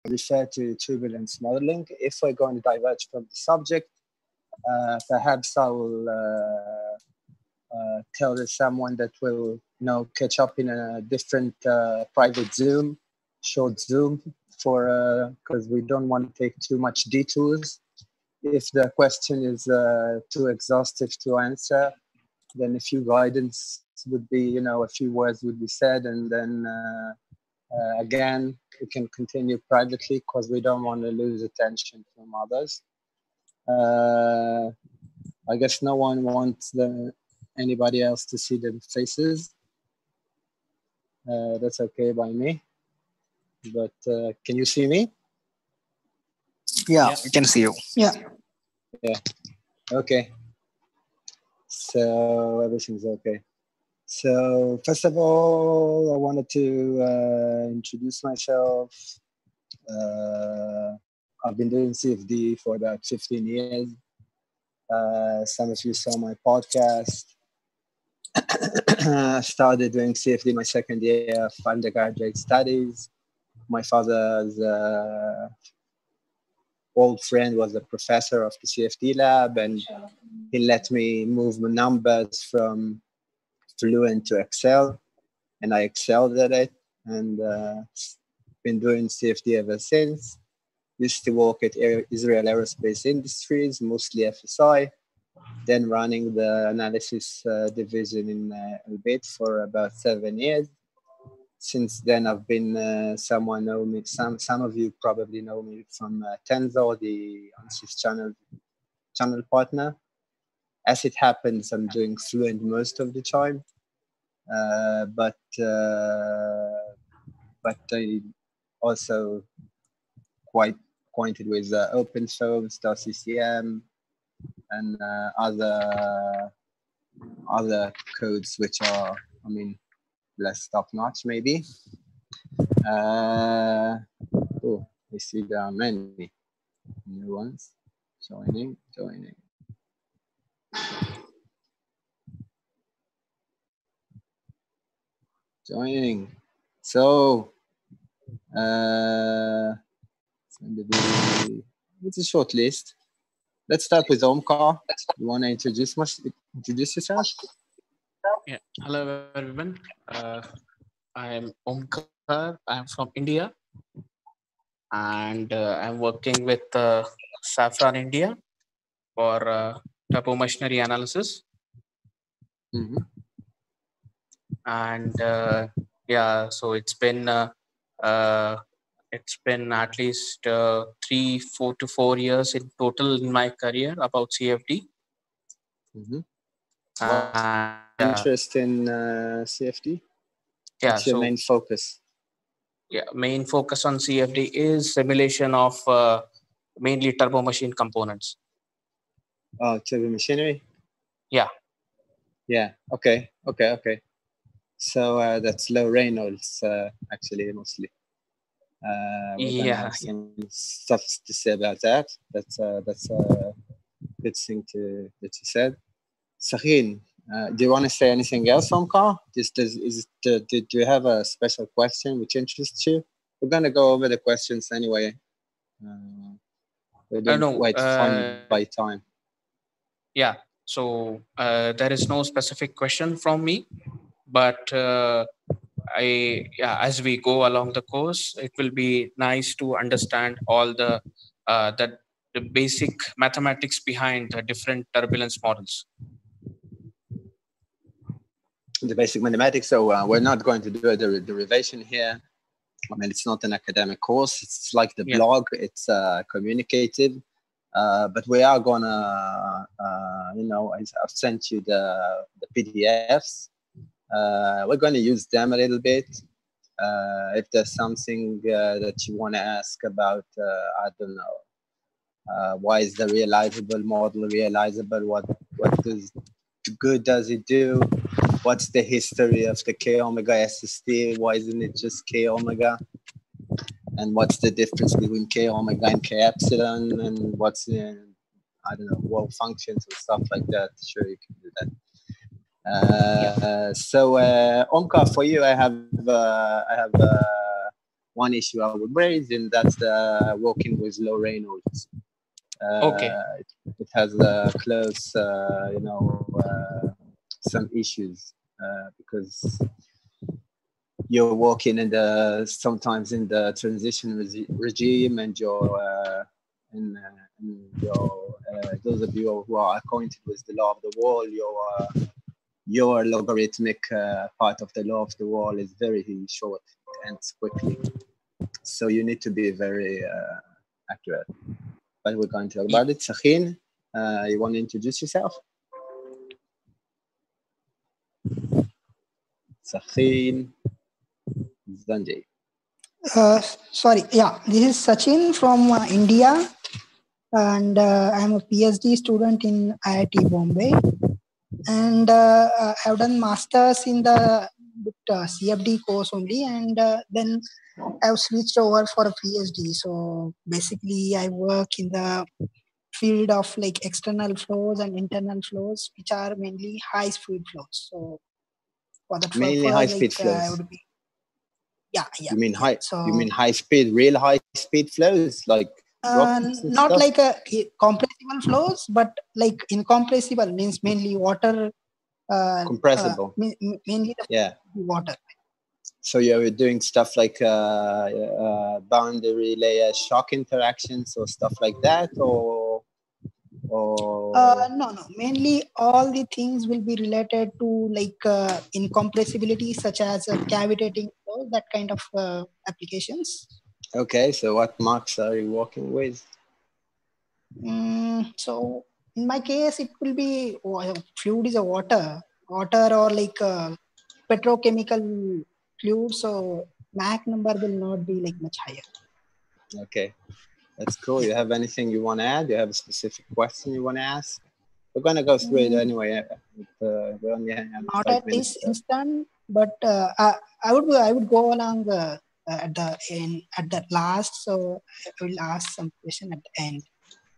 refer to turbulence modeling. If we're going to diverge from the subject, perhaps I will tell someone that will catch up in a different private Zoom, short Zoom, for because we don't want to take too much detours. If the question is too exhaustive to answer, then a few guidance would be, a few words would be said, and then again, we can continue privately because we don't want to lose attention from others. I guess no one wants anybody else to see their faces. That's okay by me. But can you see me? Yeah, I can see you. Yeah. Okay. So everything's okay. So first of all, I wanted to introduce myself. I've been doing CFD for about 15 years. Some of you saw my podcast. I started doing CFD my second year of undergraduate studies. My father's old friend was a professor of the CFD lab, and he let me move the numbers from Fluent to Excel, and I excelled at it, and been doing CFD ever since. Used to work at Israel Aerospace Industries, mostly FSI, then running the analysis division in Elbit for about 7 years. Since then, I've been, some of you probably know me from Tensor, the ANSYS channel partner. As it happens, I'm doing Fluent most of the time, but I also quite acquainted with open source, CCM, and other codes which are, less top-notch maybe. I see there are many new ones joining. So, it's a short list. Let's start with Omkar. You want to introduce yourself? Yeah. Hello, everyone. I am Omkar. I am from India, and I'm working with Saffron India for turbomachinery analysis. Mm-hmm. And so it's been at least 4 to 4 years in total in my career about CFD. Mm-hmm. Interest in CFD? What's your main focus? Yeah, main focus on CFD is simulation of mainly turbo machine components. Oh, turbo machinery? Yeah. Yeah. Okay. So that's low Reynolds, actually, mostly. We're gonna have some stuff to say about that. That's a good thing that you said. Sahin, do you want to say anything else, Omkar? Do you have a special question which interests you? We're gonna go over the questions anyway. We're doing quite fun by time. Yeah. So there is no specific question from me, but as we go along the course, it will be nice to understand all the basic mathematics behind the different turbulence models. The basic mathematics. So we're not going to do a derivation here. It's not an academic course. It's like the blog. It's communicative. But we are gonna, I've sent you the PDFs. We're going to use them a little bit. If there's something that you want to ask about, I don't know, why is the realizable model realizable? What good does it do? What's the history of the K omega SST? Why isn't it just K omega? And what's the difference between K omega and K epsilon? And what's the, wall functions and stuff like that? Sure, you can do that. So Omkar, for you, I have one issue I would raise, and that's working with low Reynolds. Okay. It has close, some issues because you're working sometimes in the transition regime, and those of you who are acquainted with the law of the wall, your logarithmic part of the law of the wall is very short, it ends quickly. So you need to be very accurate. But we're going to talk about it. Sakhin, you want to introduce yourself? Sakhin Zanjay. Sorry, yeah, this is Sachin from India, and I'm a PhD student in IIT Bombay, and I've done masters in the CFD course only, and then I've switched over for a PhD. So basically, I work in the field of like external flows and internal flows, which are mainly high-speed flows. So for that mainly high-speed flows. I would be, yeah. You mean So you mean high-speed, real high-speed flows, like not stuff? like a compressible flows, but like incompressible means mainly water. Compressible. Mainly the water. So you're doing stuff like boundary layer shock interactions or stuff like that, or no. Mainly all the things will be related to like incompressibility, such as cavitating flow, that kind of applications. Okay, so what marks are you working with? So in my case, it will be fluid is a water or like petrochemical fluid. So Mach number will not be like much higher. Okay, that's cool. You have anything you want to add? You have a specific question you want to ask? We're gonna go through it anyway. We only have not 5 at minutes. this instant, but I would go along at the last. So I will ask some question at the end.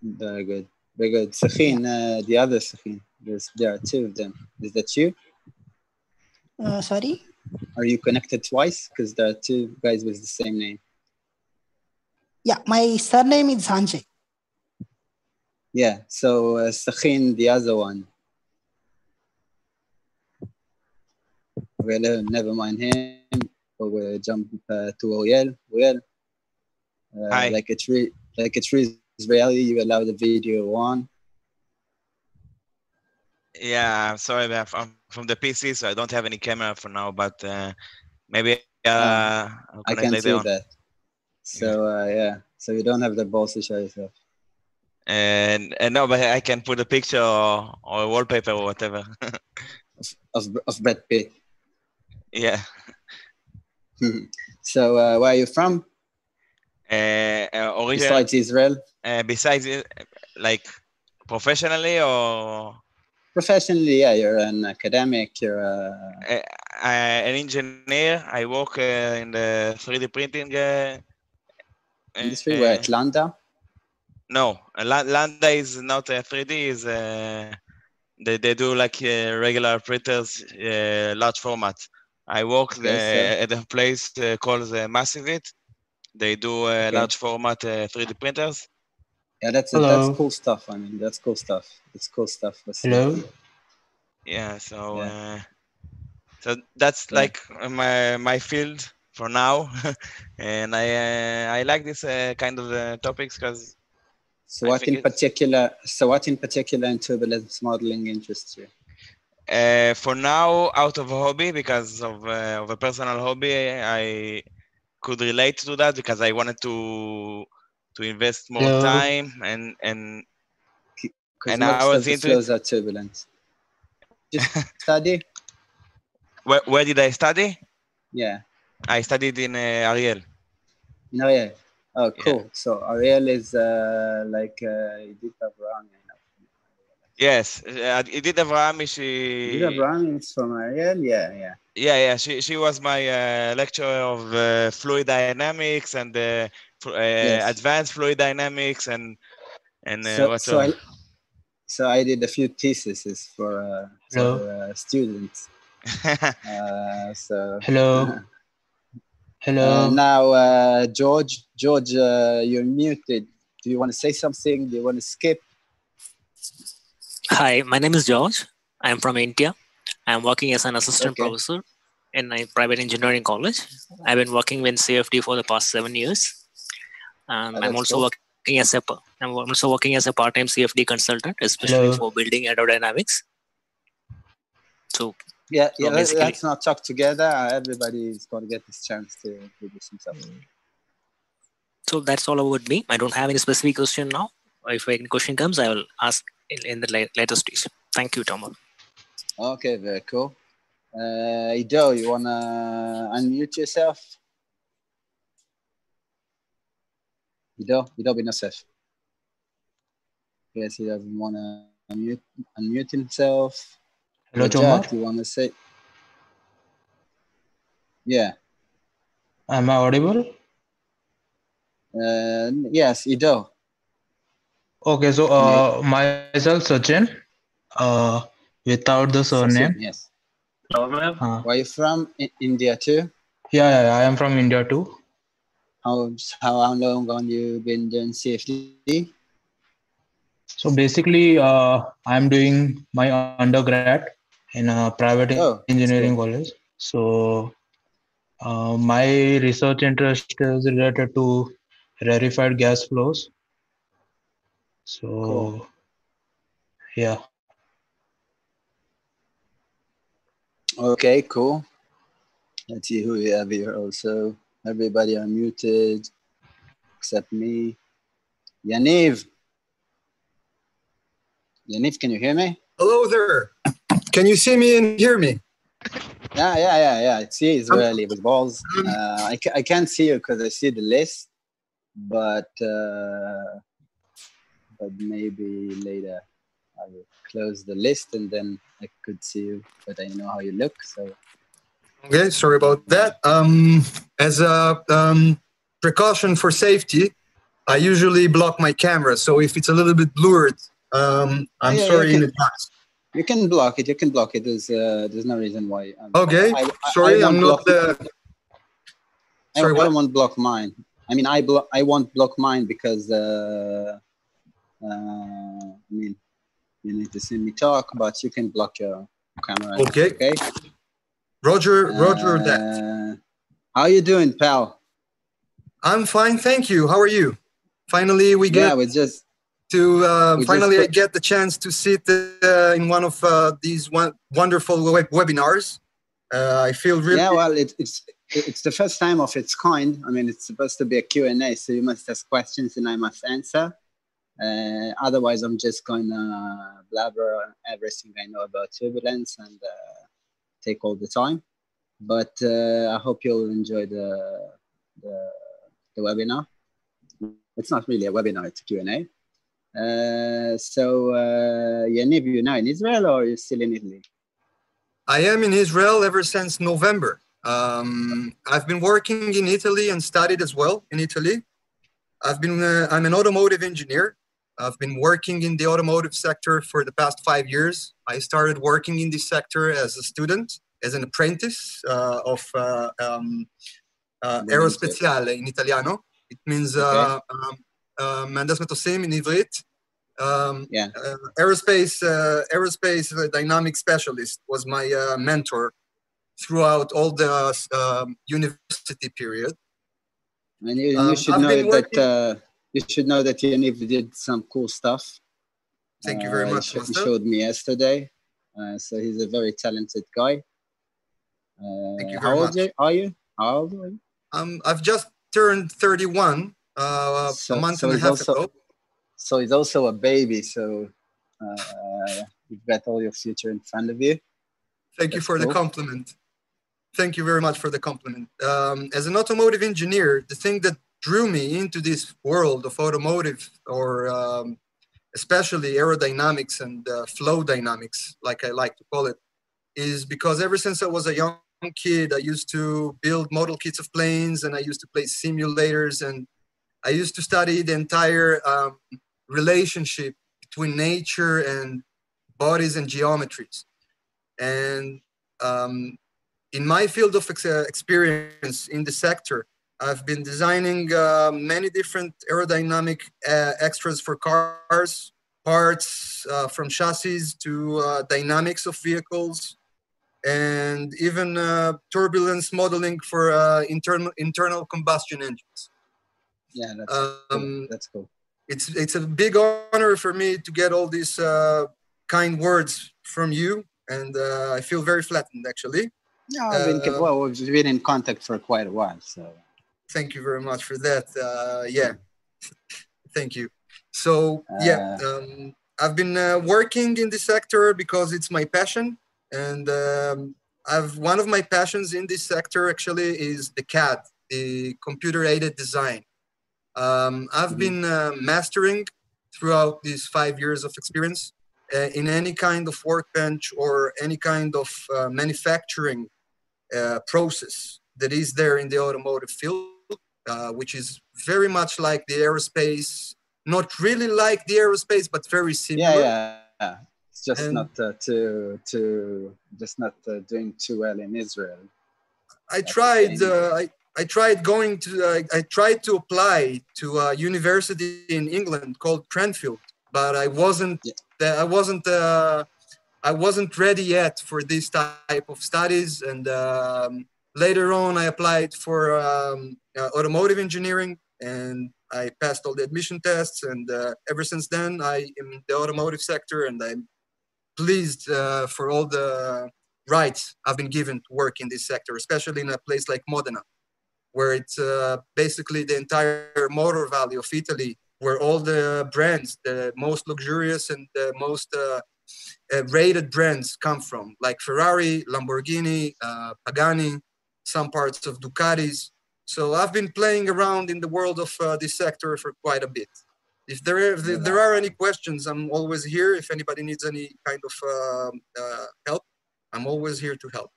Very good. Very good. Sakhin, the other Sakhin. There are two of them. Is that you? Sorry? Are you connected twice? Because there are two guys with the same name. Yeah, my surname is Sanjay. Yeah, so Sakhin, the other one. Well, never mind him. We'll jump to Oriel. Oriel, like it's Israeli, you allow the video on. Yeah, I'm sorry, I'm from the PC, so I don't have any camera for now, but maybe I'll I can see that. So so you don't have the balls to show yourself. And no, but I can put a picture or a wallpaper or whatever. of Brad Pitt. Yeah. So where are you from? Besides Israel? Besides, like professionally or? Professionally, yeah. You're an academic. You're an engineer. I work in the 3D printing industry. Where at Lambda? No, Lambda is not 3D. Is they do like regular printers, large format. I work at a place called Massivit. They do large format 3D printers. Yeah, that's cool stuff. I mean, that's cool stuff. It's cool stuff. Hello. Yeah, so so that's like my field for now, and I like this kind of topics because. So what in particular in turbulence modeling interests you? For now, out of a hobby, because of a personal hobby, I could relate to that because I wanted to invest more time and most of the flows are turbulent. Did you study? Where did I study? Yeah. I studied in Ariel. In Ariel. Oh, cool. Yeah. So Ariel is like Edith Avraham. Yes, Edith Avraham. Edith Avraham is from Ariel. Yeah. She was my lecturer of fluid dynamics and advanced fluid dynamics and whatsoever. So I did a few theses for students. Hello. Hello. Now, George, you're muted. Do you want to say something? Do you want to skip? Hi, my name is George. I am from India. I am working as an assistant professor in a private engineering college. I've been working with CFD for the past 7 years. I'm also working as a part-time CFD consultant, especially for building aerodynamics. So let's not talk together. Everybody is going to get this chance to introduce himself. So that's all about me. I don't have any specific question now. If any question comes, I will ask in the later stage. Thank you, Tomal. Okay, very cool. Ido, you want to unmute yourself? Ido Binosef. Yes, he doesn't want to unmute himself. Hello, Tomar. You want to say? Yeah. Am I audible? Yes, Ido. Okay, so myself Sachin, without the surname. Sachin, yes. Where are you from? India too? Yeah, I am from India too. How long have you been doing CFD? So basically, I'm doing my undergrad in a private engineering college. So my research interest is related to rarefied gas flows. So, yeah. Okay, cool. Let's see who we have here also. Everybody are muted except me. Yaniv, can you hear me? Hello there. Can you see me and hear me? Yeah. It's Israeli with balls. I can't see you because I see the list, but maybe later I will close the list and then I could see you, but I know how you look. So. Okay, sorry about that. As a precaution for safety, I usually block my camera. So if it's a little bit blurred, I'm sorry in advance. You can block it. There's no reason why. Okay, sorry, I'm not. Sorry, I won't block mine. I mean, I won't block mine because I mean, you need to see me talk, but you can block your camera. Okay. Roger that. How you doing, pal? I'm fine, thank you. How are you? Finally, we get I get the chance to sit in one of these wonderful webinars. I feel really... Yeah, well, it's the first time of its kind. I mean, it's supposed to be a Q&A, so you must ask questions and I must answer. Otherwise, I'm just going to blabber everything I know about turbulence and take all the time. But I hope you'll enjoy the webinar. It's not really a webinar, it's a Q&A. So, Yaniv, you're now in Israel or are you still in Italy? I am in Israel ever since November. I've been working in Italy and studied as well in Italy. I'm an automotive engineer. I've been working in the automotive sector for the past 5 years. I started working in this sector as a student, as an apprentice of aerospaziale in Italiano. It means Mehendes Metosim in Ivrit. Aerospace dynamic specialist was my mentor throughout all the university period. And you should know that Yaniv did some cool stuff. Thank you very much. He showed me yesterday. So he's a very talented guy. Thank you how very old much. Are you? How old are you? I've just turned 31 a month and a half ago. So he's also a baby. So you've got all your future in front of you. Thank you for the compliment. Thank you very much for the compliment. As an automotive engineer, the thing that drew me into this world of automotive, or especially aerodynamics and flow dynamics, like I like to call it, is because ever since I was a young kid, I used to build model kits of planes and I used to play simulators, and I used to study the entire relationship between nature and bodies and geometries. And in my field of experience in the sector, I've been designing many different aerodynamic extras for cars, parts from chassis to dynamics of vehicles, and even turbulence modeling for internal combustion engines. Yeah, that's cool. That's cool. It's a big honor for me to get all these kind words from you, and I feel very flattened, actually. Yeah, we've been in contact for quite a while, so. Thank you very much for that. Yeah, thank you. So yeah, I've been working in this sector because it's my passion, and one of my passions in this sector actually is the CAD, the computer-aided design. I've been mastering throughout these 5 years of experience in any kind of workbench or any kind of manufacturing process that is there in the automotive field, which is very much like the aerospace, not really like the aerospace, but very similar. Yeah. It's just not doing too well in Israel. I tried to apply to a university in England called Cranfield, but I wasn't ready yet for this type of studies. And later on, I applied for automotive engineering, and I passed all the admission tests. And ever since then, I am in the automotive sector, and I'm pleased for all the rights I've been given to work in this sector, especially in a place like Modena, where it's basically the entire motor valley of Italy, where all the brands, the most luxurious and the most rated brands come from, like Ferrari, Lamborghini, Pagani, some parts of Ducatis. So I've been playing around in the world of this sector for quite a bit. If there are any questions, I'm always here. If anybody needs any kind of help, I'm always here to help.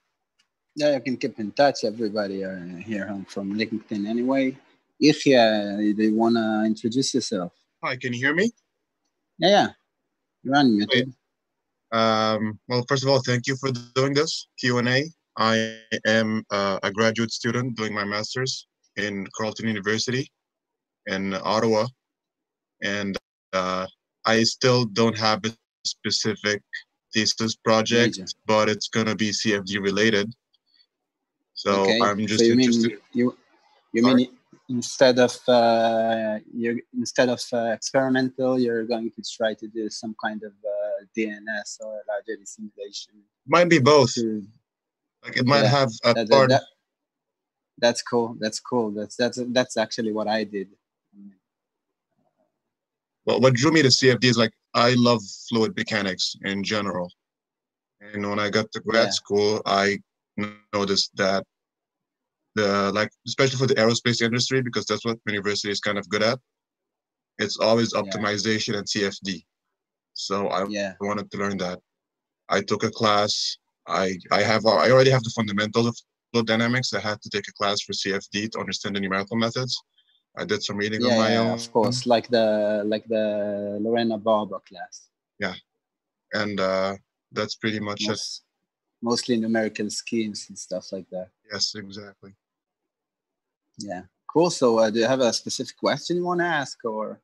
Yeah, you can keep in touch. Everybody are here from LinkedIn anyway. If they want to introduce yourself. Hi, can you hear me? Yeah. You're unmuted. Well, first of all, thank you for doing this Q&A. I am a graduate student doing my master's in Carleton University in Ottawa. And I still don't have a specific thesis project, but it's going to be CFD related. So okay. I'm just interested. You mean instead of experimental, you're going to try to do some kind of DNS or large simulation? Might be both. Like it might have a part. That's cool. That's actually what I did. Well, what drew me to CFD is like I love fluid mechanics in general, and when I got to grad school, I noticed that especially for the aerospace industry, because that's what university is kind of good at, it's always optimization and CFD. So I wanted to learn that. I took a class. I already have the fundamentals of fluid dynamics. I had to take a class for CFD to understand the numerical methods. I did some reading on my own. Of course, like the Lorena Barber class. Yeah, and that's pretty much it. Mostly numerical schemes and stuff like that. Yes, exactly. Yeah, cool. So, do you have a specific question you want to ask, or?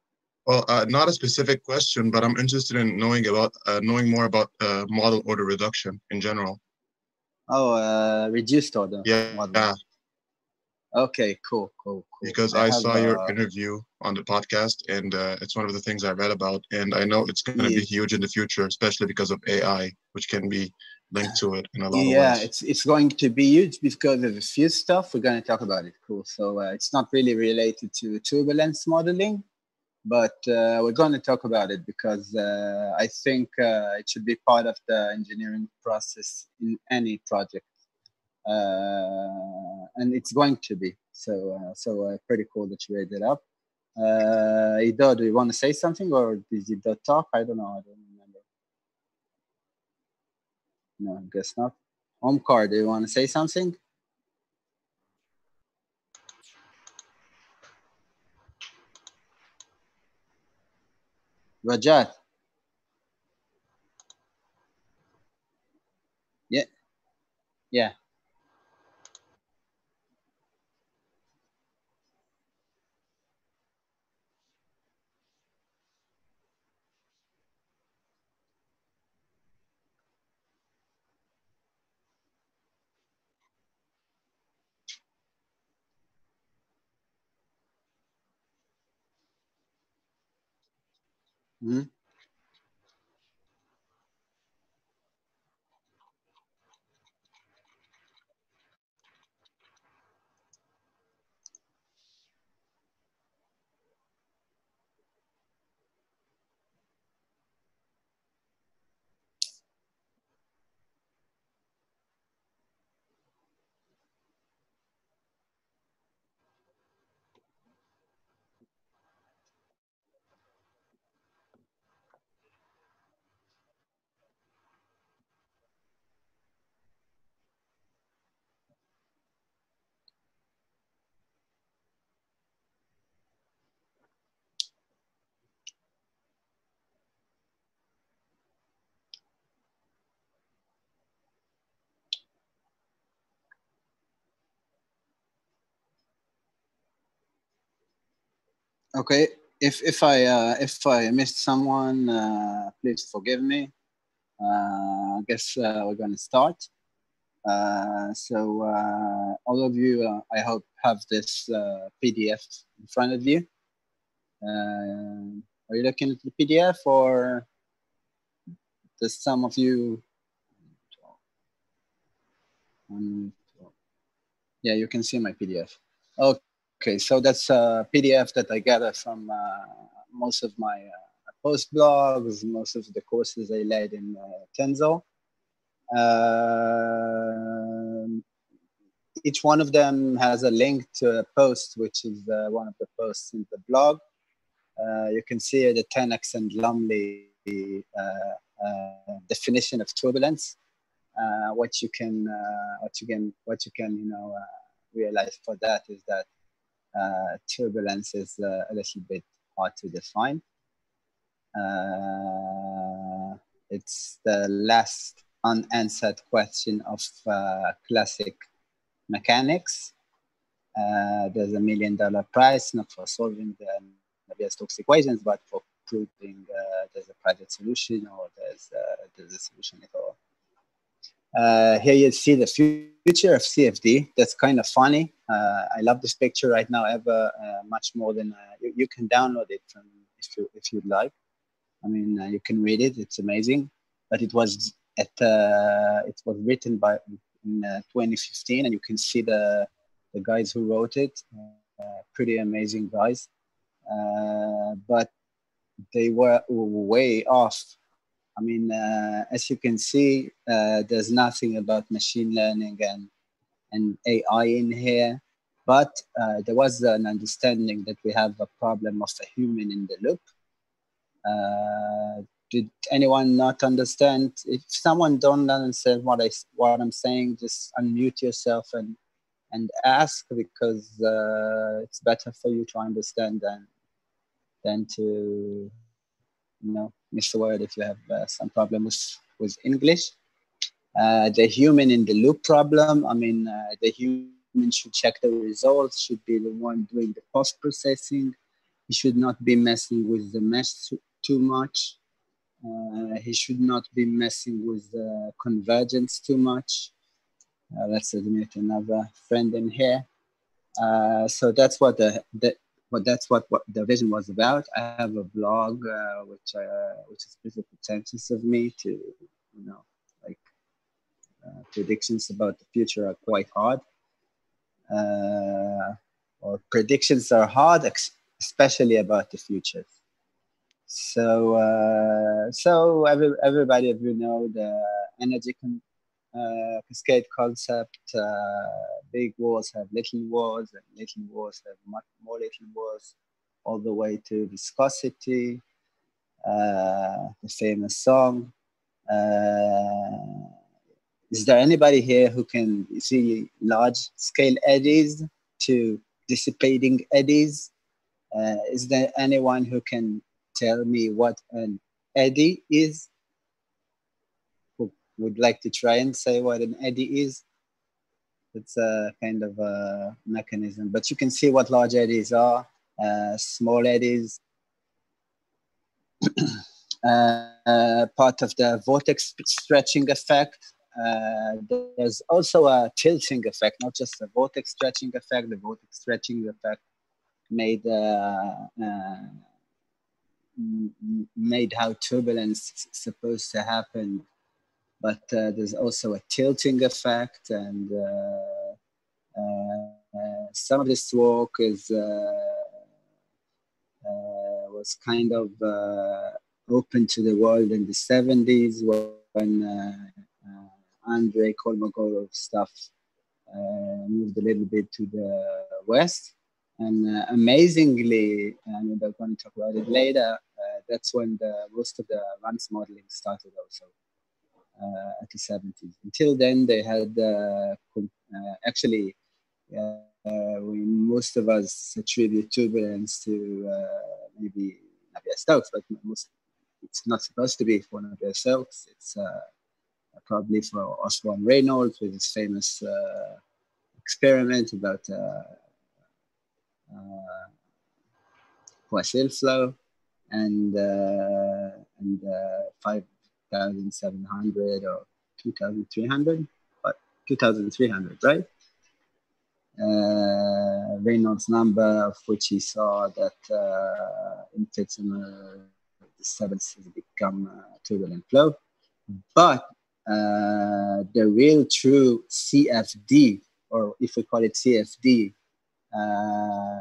Well, not a specific question, but I'm interested in knowing more about model order reduction in general. Oh, reduced order. Yeah. Okay, cool. Because I saw your interview on the podcast, and it's one of the things I read about, and I know it's going to be huge in the future, especially because of AI, which can be linked to it in a lot of ways. Yeah, it's going to be huge because of a few stuff. We're going to talk about it. Cool. So it's not really related to turbulence modeling, but we're going to talk about it because I think it should be part of the engineering process in any project. And it's going to be so pretty cool that you read it up. Ido, do you want to say something, or did Ido talk? I don't know. I don't remember. No, I guess not. Omkar, do you want to say something? Rajat. Yeah. Mm-hmm. Okay, if I missed someone, please forgive me. I guess we're going to start. So all of you, I hope, have this PDF in front of you. Are you looking at the PDF, or does some of you? Yeah, you can see my PDF. Okay, so that's a PDF that I gather from most of my post blogs, most of the courses I led in Tenzo. Each one of them has a link to a post, which is one of the posts in the blog. You can see the 10x and Lumley definition of turbulence. What you can realize for that is that turbulence is a little bit hard to define. It's the last unanswered question of classic mechanics. There's $1 million prize, not for solving the Navier-Stokes equations, but for proving there's a private solution, or there's a solution at all. Here you see the future of CFD. That's kind of funny. I love this picture right now, much more than you can download it from if you'd like. I mean, you can read it. It's amazing. But it was written in 2015, and you can see the guys who wrote it. Pretty amazing guys. But they were way off. I mean, as you can see, there's nothing about machine learning and AI in here, but there was an understanding that we have a problem of a human in the loop. Did anyone not understand? If someone don't understand what I'm saying, just unmute yourself and ask, because it's better for you to understand than to miss a word if you have some problem with English. The human in the loop problem, I mean, the human should check the results, should be the one doing the post-processing. He should not be messing with the mesh too much. He should not be messing with convergence too much. Let's admit another friend in here. So that's what the vision was about. I have a blog which is pretty pretentious of me to, predictions about the future are quite hard. Or predictions are hard, especially about the future. So everybody of you know the energy cascade concept. Big walls have little walls, and little walls have much more little walls, all the way to viscosity. The famous song. Is there anybody here who can see large scale eddies to dissipating eddies? Is there anyone who can tell me what an eddy is? Who would like to try and say what an eddy is? It's a kind of a mechanism, but you can see what large eddies are, small eddies. Part of the vortex stretching effect. There's also a tilting effect, not just a vortex stretching effect. The vortex stretching effect made made how turbulence is supposed to happen, but there's also a tilting effect, and some of this work is was kind of open to the world in the 70s when Andrei Kolmogorov stuff moved a little bit to the West. And amazingly, and we're going to talk about it later, that's when most of the runs modeling started also at the 70s. Until then, they had actually, most of us attribute turbulence to maybe Navier-Stokes, but it's not supposed to be for Navier-Stokes. It's probably for Osborne Reynolds with his famous experiment about Poisson flow and 5,700 or 2,300, but 2,300, right? Reynolds number, of which he saw that infits in the seventh has become turbulent flow. But the real true CFD, or if we call it CFD,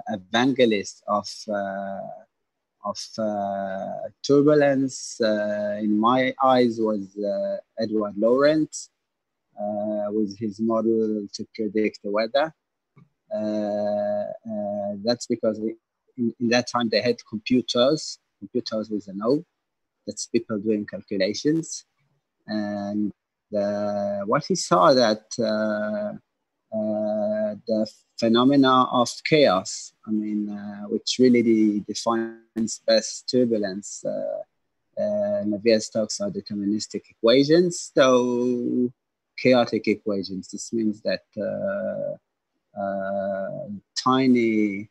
evangelist of turbulence, in my eyes, was Edward Lorenz with his model to predict the weather. That's because in that time they had computers with an O. That's people doing calculations. And what he saw that the phenomena of chaos, I mean, which really defines best turbulence, Navier-Stokes are deterministic equations, so chaotic equations. This means that tiny,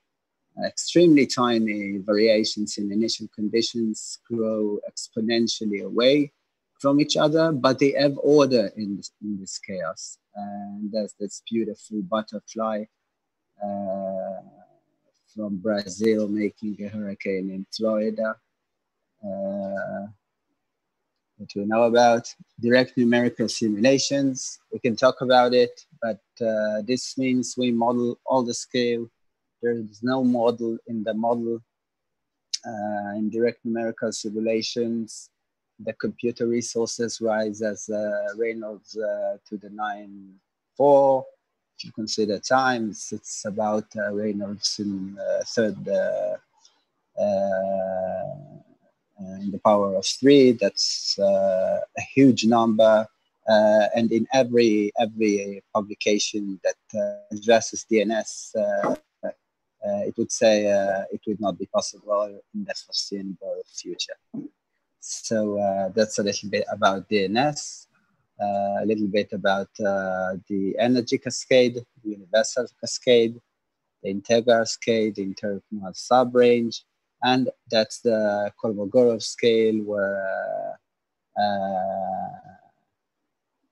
extremely tiny variations in initial conditions grow exponentially away from each other, but they have order in this chaos. And there's this beautiful butterfly from Brazil making a hurricane in Florida that we know about. Direct numerical simulations, we can talk about it, but this means we model all the scale. There's no model in the model. In direct numerical simulations, the computer resources rise as Reynolds to the 9.4. If you consider times, it's about Reynolds in third in the power of 3. That's a huge number. And in every publication that addresses DNS, it would say it would not be possible in the foreseeable future. So that's a little bit about DNS, a little bit about the energy cascade, the universal cascade, the integral scale, the interternal subrange, and that's the Kolmogorov scale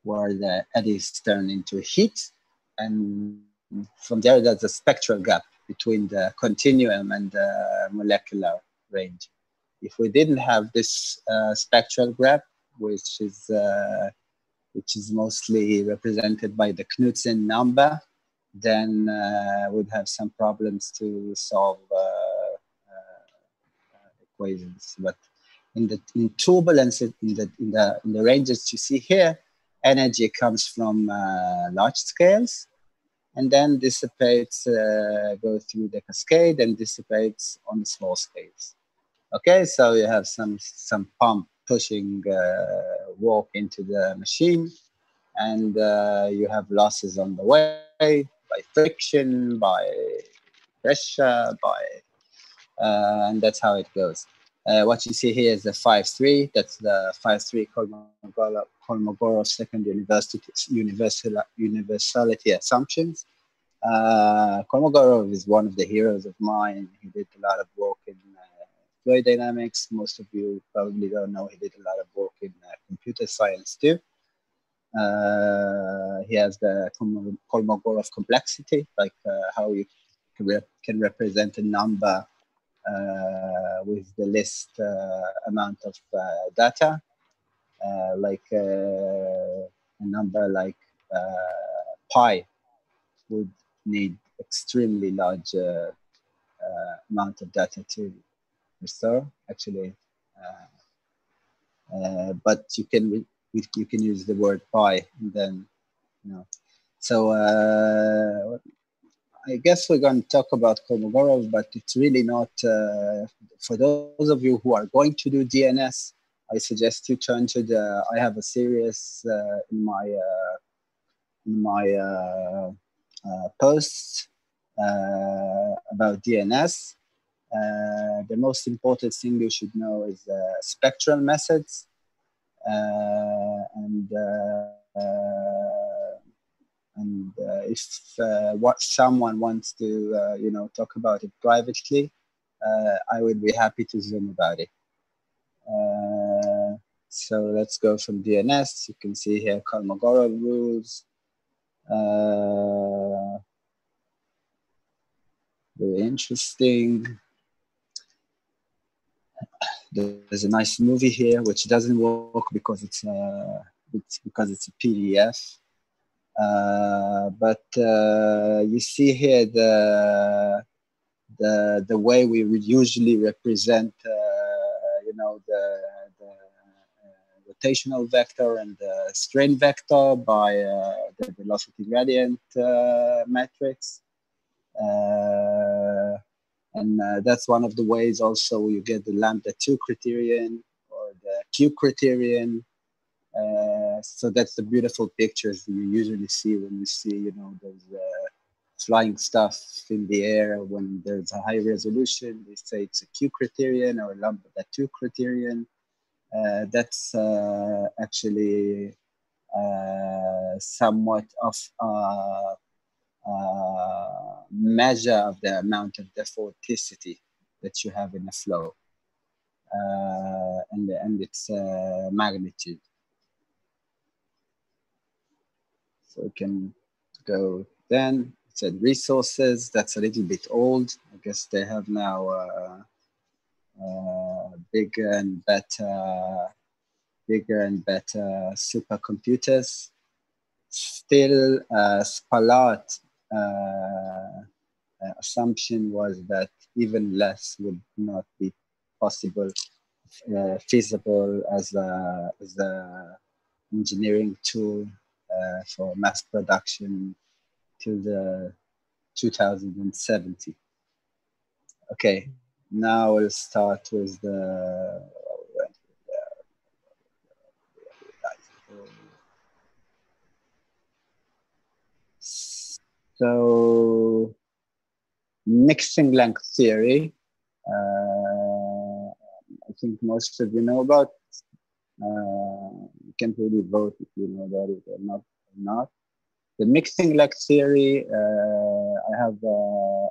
where the eddies turn into heat, and from there there's a spectral gap between the continuum and the molecular range. If we didn't have this spectral gap, which is mostly represented by the Knudsen number, then we'd have some problems to solve equations. But in turbulence, in the ranges you see here, energy comes from large scales, and then dissipates, goes through the cascade and dissipates on the small scales. Okay, so you have some pump pushing work into the machine, and you have losses on the way by friction, by pressure, and that's how it goes. What you see here is the 5.3. That's the 5.3 Kolmogorov second universality assumptions. Kolmogorov is one of the heroes of mine. He did a lot of work in fluid dynamics. Most of you probably don't know he did a lot of work in computer science too. He has the Kolmogorov complexity, like how you can represent a number with the least amount of data, like a number like pi would need extremely large amount of data to restore. Actually, but you can use the word pi, and then So I guess we're going to talk about Kolmogorov, but it's really not. For those of you who are going to do DNS, I suggest you turn to the. I have a series in my posts about DNS. The most important thing you should know is spectral methods, and if what someone wants to talk about it privately, I would be happy to Zoom about it. So let's go from DNS. You can see here Kolmogorov rules. Very interesting. There's a nice movie here which doesn't work because it's a PDF. But you see here the way we would usually represent, the rotational vector and the strain vector by the velocity gradient matrix. And that's one of the ways also you get the lambda 2 criterion or the Q criterion. So that's the beautiful pictures you usually see when you see, those flying stuff in the air. When there's a high resolution, they say it's a Q criterion or lambda 2 criterion. That's actually somewhat of measure of the amount of defaulticity that you have in a flow and its magnitude. So we can go then. It said resources. That's a little bit old. I guess they have now bigger and better supercomputers. Still, Spalat assumption was that even less would not be possible, feasible as a engineering tool for mass production till the 2070. Okay, now we'll start with the. So, mixing length theory. I think most of you know about. You can't really vote if you know about it or not. The mixing length theory. I have a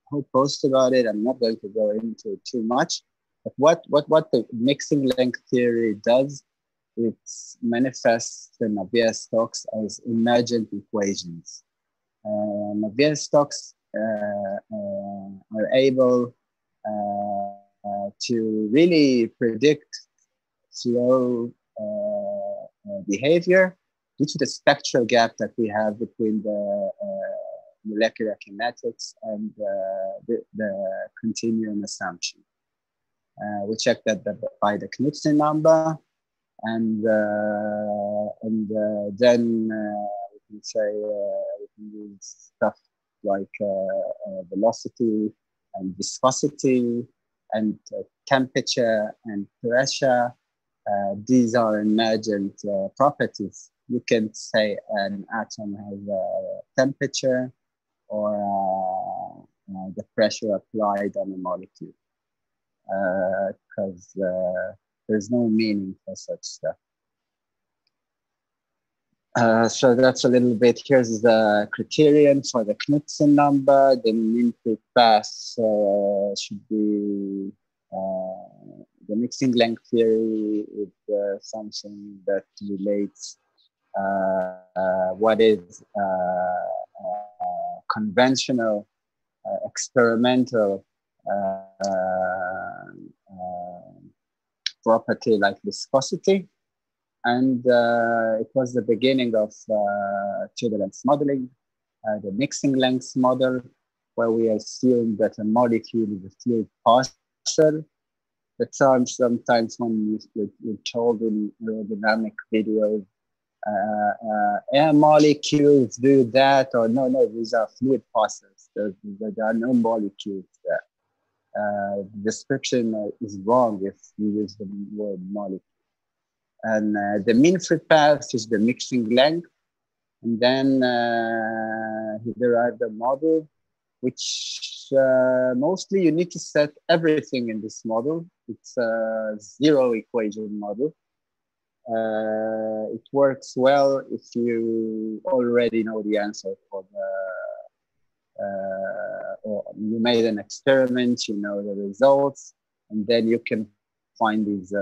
whole post about it. I'm not going to go into it too much. But what the mixing length theory does, it manifests the Navier-Stokes as emergent equations. Navier-Stokes are able to really predict flow behavior due to the spectral gap that we have between the molecular kinetics and the continuum assumption. We check that by the Knudsen number, and then we can say we can use stuff like velocity and viscosity and temperature and pressure. These are emergent properties. You can say an atom has a temperature or the pressure applied on a molecule, because there's no meaning for such stuff. So that's a little bit. Here's the criterion for the Knudsen number. The mean-free path should be the mixing length theory is something that relates what is conventional experimental property like viscosity. And it was the beginning of turbulence modeling, the mixing length model, where we assume that a molecule is a fluid parcel. The term sometimes when you're told in aerodynamic videos, air molecules do that, or no, these are fluid parcels. There are no molecules there. The description is wrong if you use the word molecule. And the mean free path is the mixing length. And then he derived a model, which mostly you need to set everything in this model. It's a zero equation model. It works well if you already know the answer for the, or you made an experiment, you know the results, and then you can find these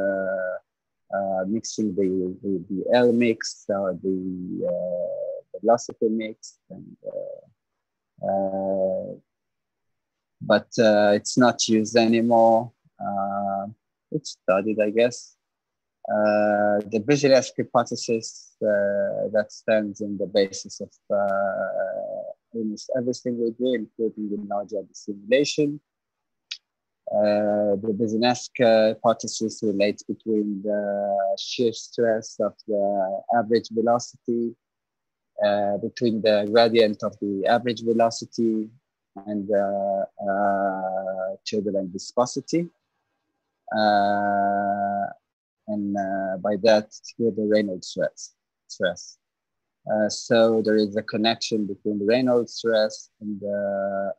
mixing the L mix or the velocity mix, and but it's not used anymore. It's studied, I guess. The Boussinesq hypothesis that stands in the basis of almost everything we do, including the large simulation. The Boussinesq hypothesis relates between the shear stress of the average velocity, between the gradient of the average velocity and the turbulent viscosity. And by that, with the Reynolds stress. So there is a connection between the Reynolds stress and the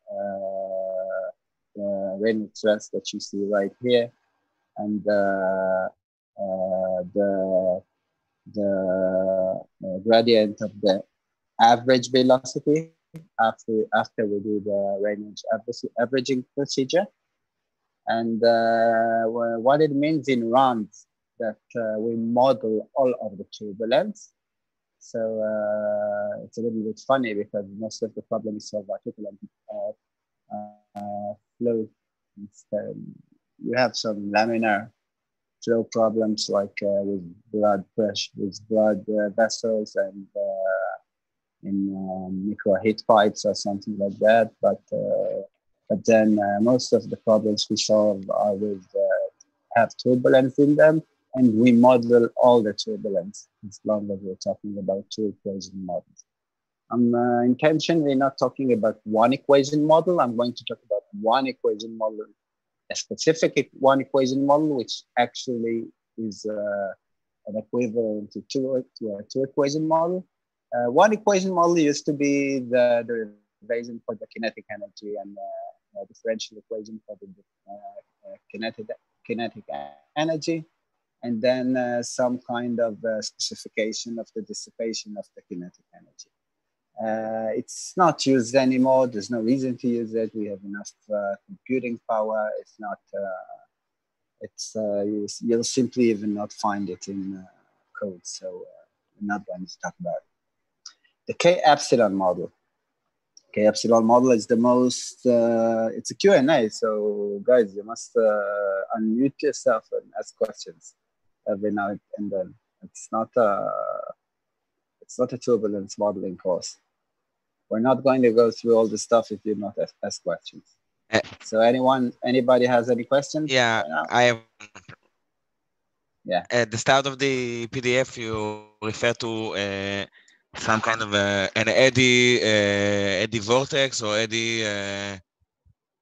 Reynolds stress that you see right here, and the gradient of the average velocity after we do the Reynolds averaging procedure. And what it means in rounds that we model all of the turbulence. So it's a little bit funny because most of the problems solved by turbulent flow. You have some laminar flow problems like with blood pressure, with blood vessels, and in micro heat pipes or something like that. But then most of the problems we solve are with have turbulence in them, and we model all the turbulence as long as we're talking about two equation models. I'm intentionally not talking about one equation model. I'm going to talk about one equation model, a specific one equation model, which actually is an equivalent to a two equation model. One equation model used to be the derivation for the kinetic energy and differential equation for the kinetic energy, and then some kind of specification of the dissipation of the kinetic energy. It's not used anymore. There's no reason to use it. We have enough computing power. It's not, you'll simply even not find it in code. So we're not going to talk about it. The K-epsilon model. K-epsilon model is the most, it's a Q&A. So guys, you must unmute yourself and ask questions every now and then. It's not a turbulence modeling course. We're not going to go through all the stuff if you not ask questions. So anybody has any questions? Yeah, right, I have. Yeah. At the start of the PDF, you refer to some kind of an eddy vortex or eddy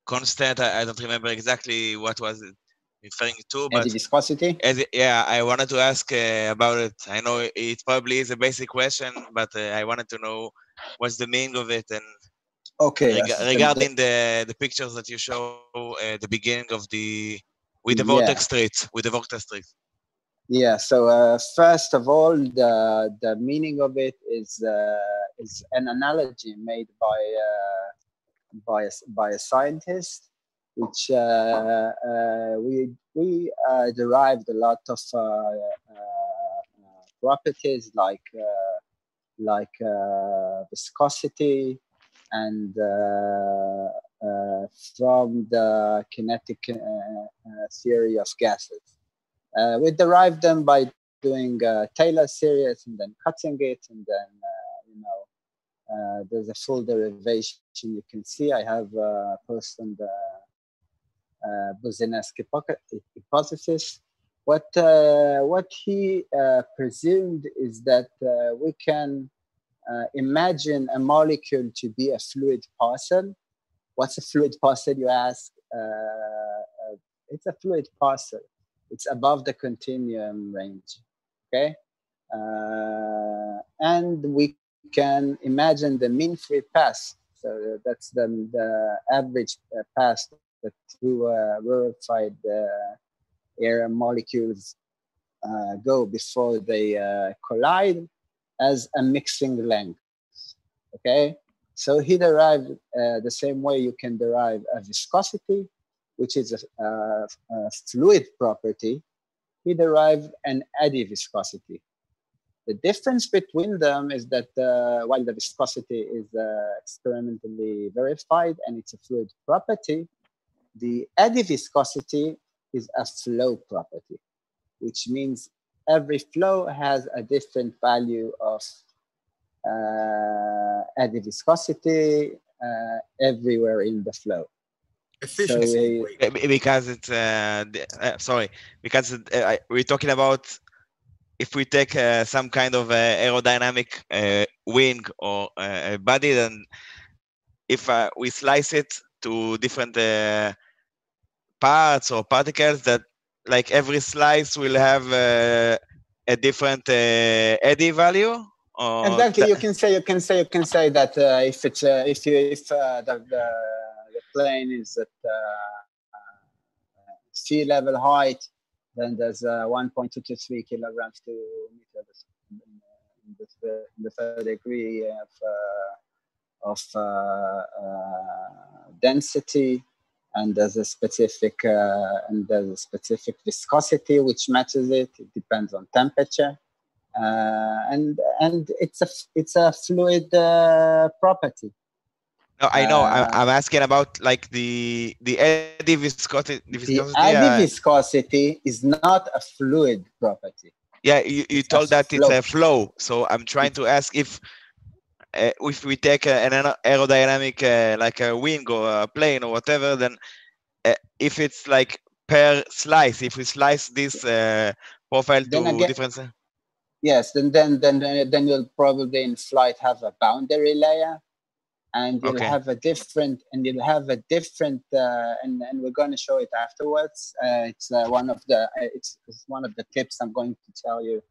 constant. I don't remember exactly what was it referring to, but eddy viscosity. Yeah, I wanted to ask about it. I know it probably is a basic question, but I wanted to know what's the meaning of it, and regarding the pictures that you show at the beginning of with the vortex streets, Yeah, so first of all, the meaning of it is an analogy made by a scientist, which we derived a lot of properties like viscosity and from the kinetic theory of gases. We derive them by doing Taylor series and then cutting it, and then there's a full derivation. You can see I have post on the Boussinesq hypothesis. What he presumed is that we can imagine a molecule to be a fluid parcel. What's a fluid parcel, you ask? It's a fluid parcel. It's above the continuum range, okay? And we can imagine the mean free path. So that's the average path that two rarefied air molecules go before they collide as a mixing length, okay? So he derived the same way you can derive a viscosity, which is a fluid property. He derived an eddy viscosity. The difference between them is that while the viscosity is experimentally verified and it's a fluid property, the eddy viscosity is a flow property, which means every flow has a different value of eddy viscosity everywhere in the flow. Efficiency. So because it's sorry, because we're talking about if we take some kind of aerodynamic wing or a body, then if we slice it to different parts or particles, that like every slice will have a different eddy value. Or exactly, you can say that if the plane is at sea level height, then there's 1.223 kilograms to meters in the third degree of density, and there's a specific viscosity which matches it. It depends on temperature, and it's a fluid property. No, I know. I'm asking about like the eddy viscosity. The eddy viscosity is not a fluid property. Yeah, you told that it's a flow. So I'm trying to ask if we take an aerodynamic like a wing or a plane or whatever, then if it's like per slice, if we slice this profile then to again, different. Yes, then you'll probably in flight have a boundary layer, and you'll have a different, and we're going to show it afterwards. It's one of the tips I'm going to tell you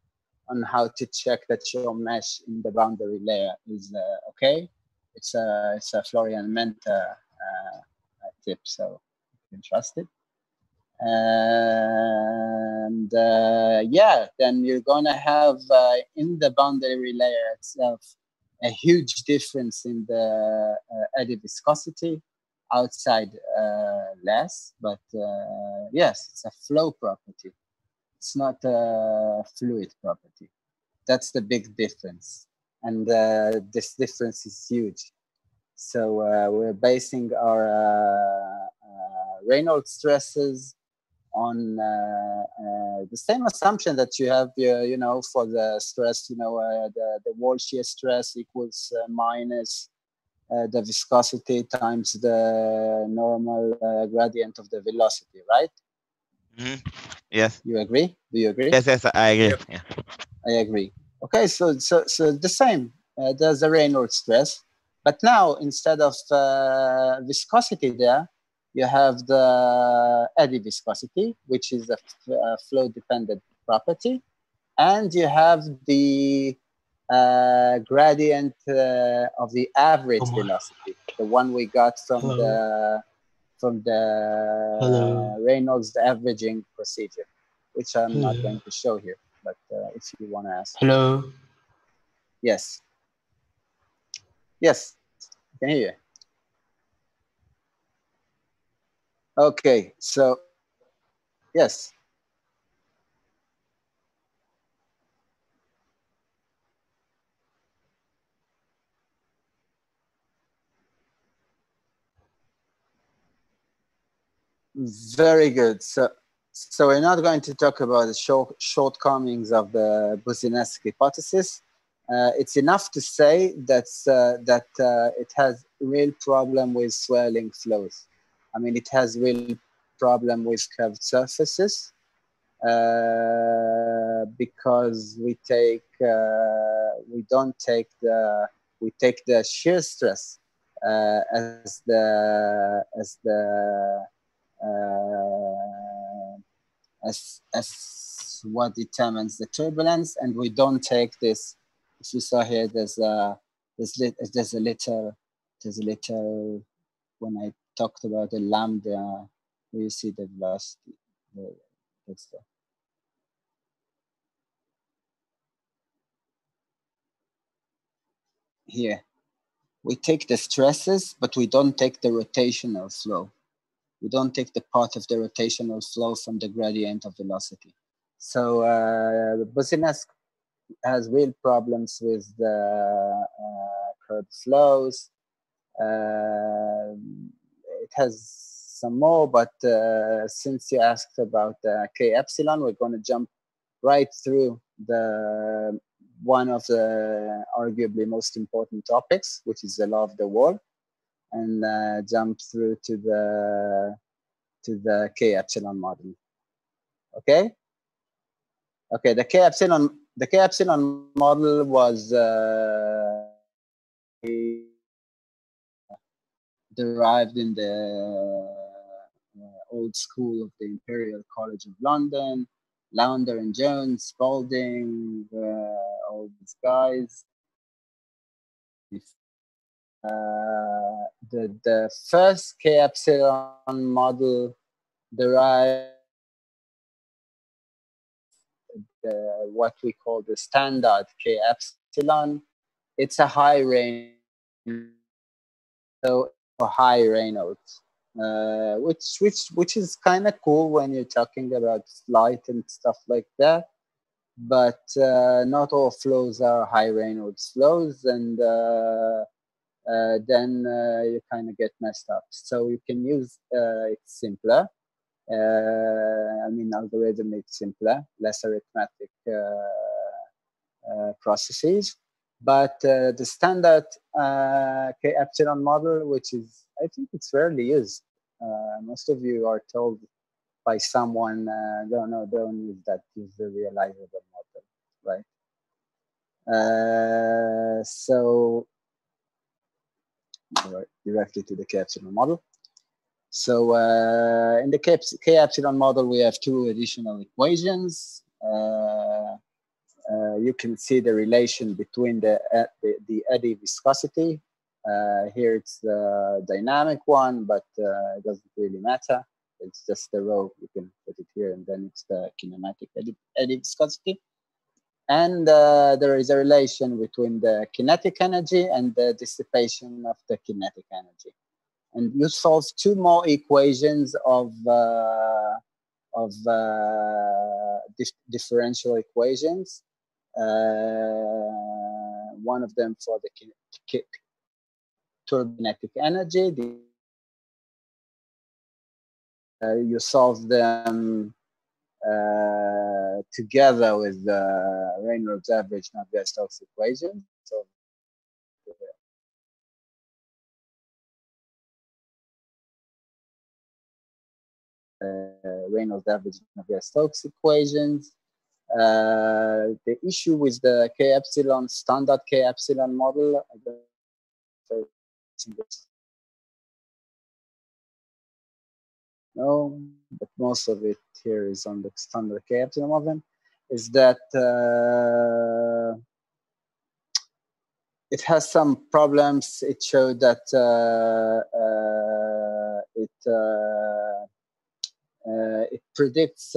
on how to check that your mesh in the boundary layer is okay. It's a Florian Menta tip, so you can trust it. And then you're going to have in the boundary layer itself a huge difference in the eddy viscosity. Outside less, but yes, it's a flow property. It's not a fluid property. That's the big difference, and this difference is huge. So we're basing our Reynolds stresses on the same assumption that you have, for the stress, the wall shear stress equals minus the viscosity times the normal gradient of the velocity, right? Mm-hmm. Yes. You agree? Do you agree? Yes, I agree. Yep. Yeah. I agree. Okay, so the same. There's a Reynolds stress, but now instead of viscosity there, you have the eddy viscosity, which is a flow-dependent property, and you have the gradient of the average velocity, the one we got from the Reynolds averaging procedure, which I'm not going to show here, but if you want to ask. Hello. Yes. Yes, I can hear you. Okay, so yes. Very good. So So we're not going to talk about the shortcomings of the Boussinesq hypothesis. It's enough to say that it has real problem with swirling flows. I mean, it has real problem with curved surfaces because we take we take the shear stress as what determines the turbulence, and we don't take this. If you saw here, there's a little when I talked about the lambda, you see the velocity. That's the, here. We take the stresses, but we don't take the rotational flow. We don't take the part of the rotational flow from the gradient of velocity. So Boussinesq has real problems with the curved flows. It has some more, but since you asked about K epsilon, we're going to jump right through the one of the arguably most important topics, which is the law of the wall, and jump through to the K epsilon model. Okay. Okay. The K epsilon model was derived in the old school of the Imperial College of London, Launder and Jones, Spalding, all these guys. The first K epsilon model derived what we call the standard K epsilon. It's a high range, so a high Reynolds, which is kind of cool when you're talking about light and stuff like that. But not all flows are high Reynolds flows, and then you kind of get messed up. So you can use it's simpler. I mean, algorithm is simpler, less arithmetic processes. But the standard K epsilon model, which is, I think it's rarely used. Most of you are told by someone, don't use that, use the realizable model, right? So directly to the K epsilon model. So in the K epsilon model, we have two additional equations. You can see the relation between the eddy viscosity. Here it's the dynamic one, but it doesn't really matter. It's just the rho. You can put it here, and then it's the kinematic eddy viscosity. And there is a relation between the kinetic energy and the dissipation of the kinetic energy. And you solve two more equations of differential equations. One of them for the turbokinetic energy. You solve them together with the Reynolds average Navier-Stokes equation. So Reynolds average Navier-Stokes equations. The issue with the K epsilon standard K epsilon model, no, but most of it here is on the standard K epsilon model, is that it has some problems. It showed that it predicts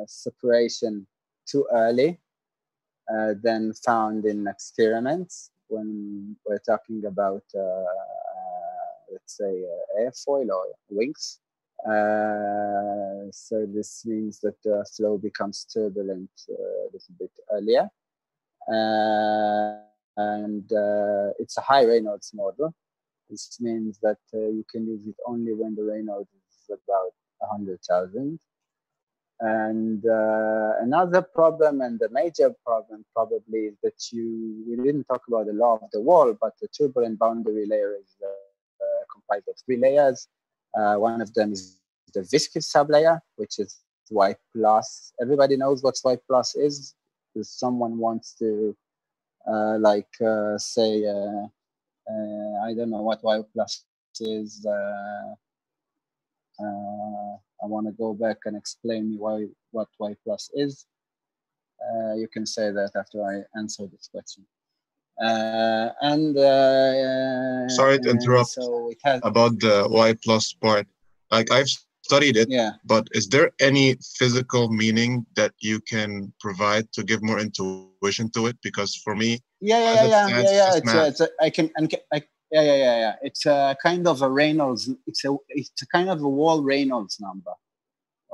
separation too early than found in experiments when we're talking about, let's say, airfoil or wings. So this means that the flow becomes turbulent a little bit earlier. And it's a high Reynolds model. This means that you can use it only when the Reynolds is about 100,000. And another problem, and the major problem probably, is that we didn't talk about the law of the wall, but the turbulent boundary layer is comprised of 3 layers. One of them is the viscous sublayer, which is Y plus. Everybody knows what Y plus is. If someone wants to say, I don't know what Y plus is. I want to go back and explain what Y plus is. You can say that after I answer this question. Sorry to interrupt. So it has about the Y plus part. Like I've studied it, yeah. But is there any physical meaning that you can provide to give more intuition to it? Because for me, It's a kind of a Reynolds. It's a kind of a wall Reynolds number.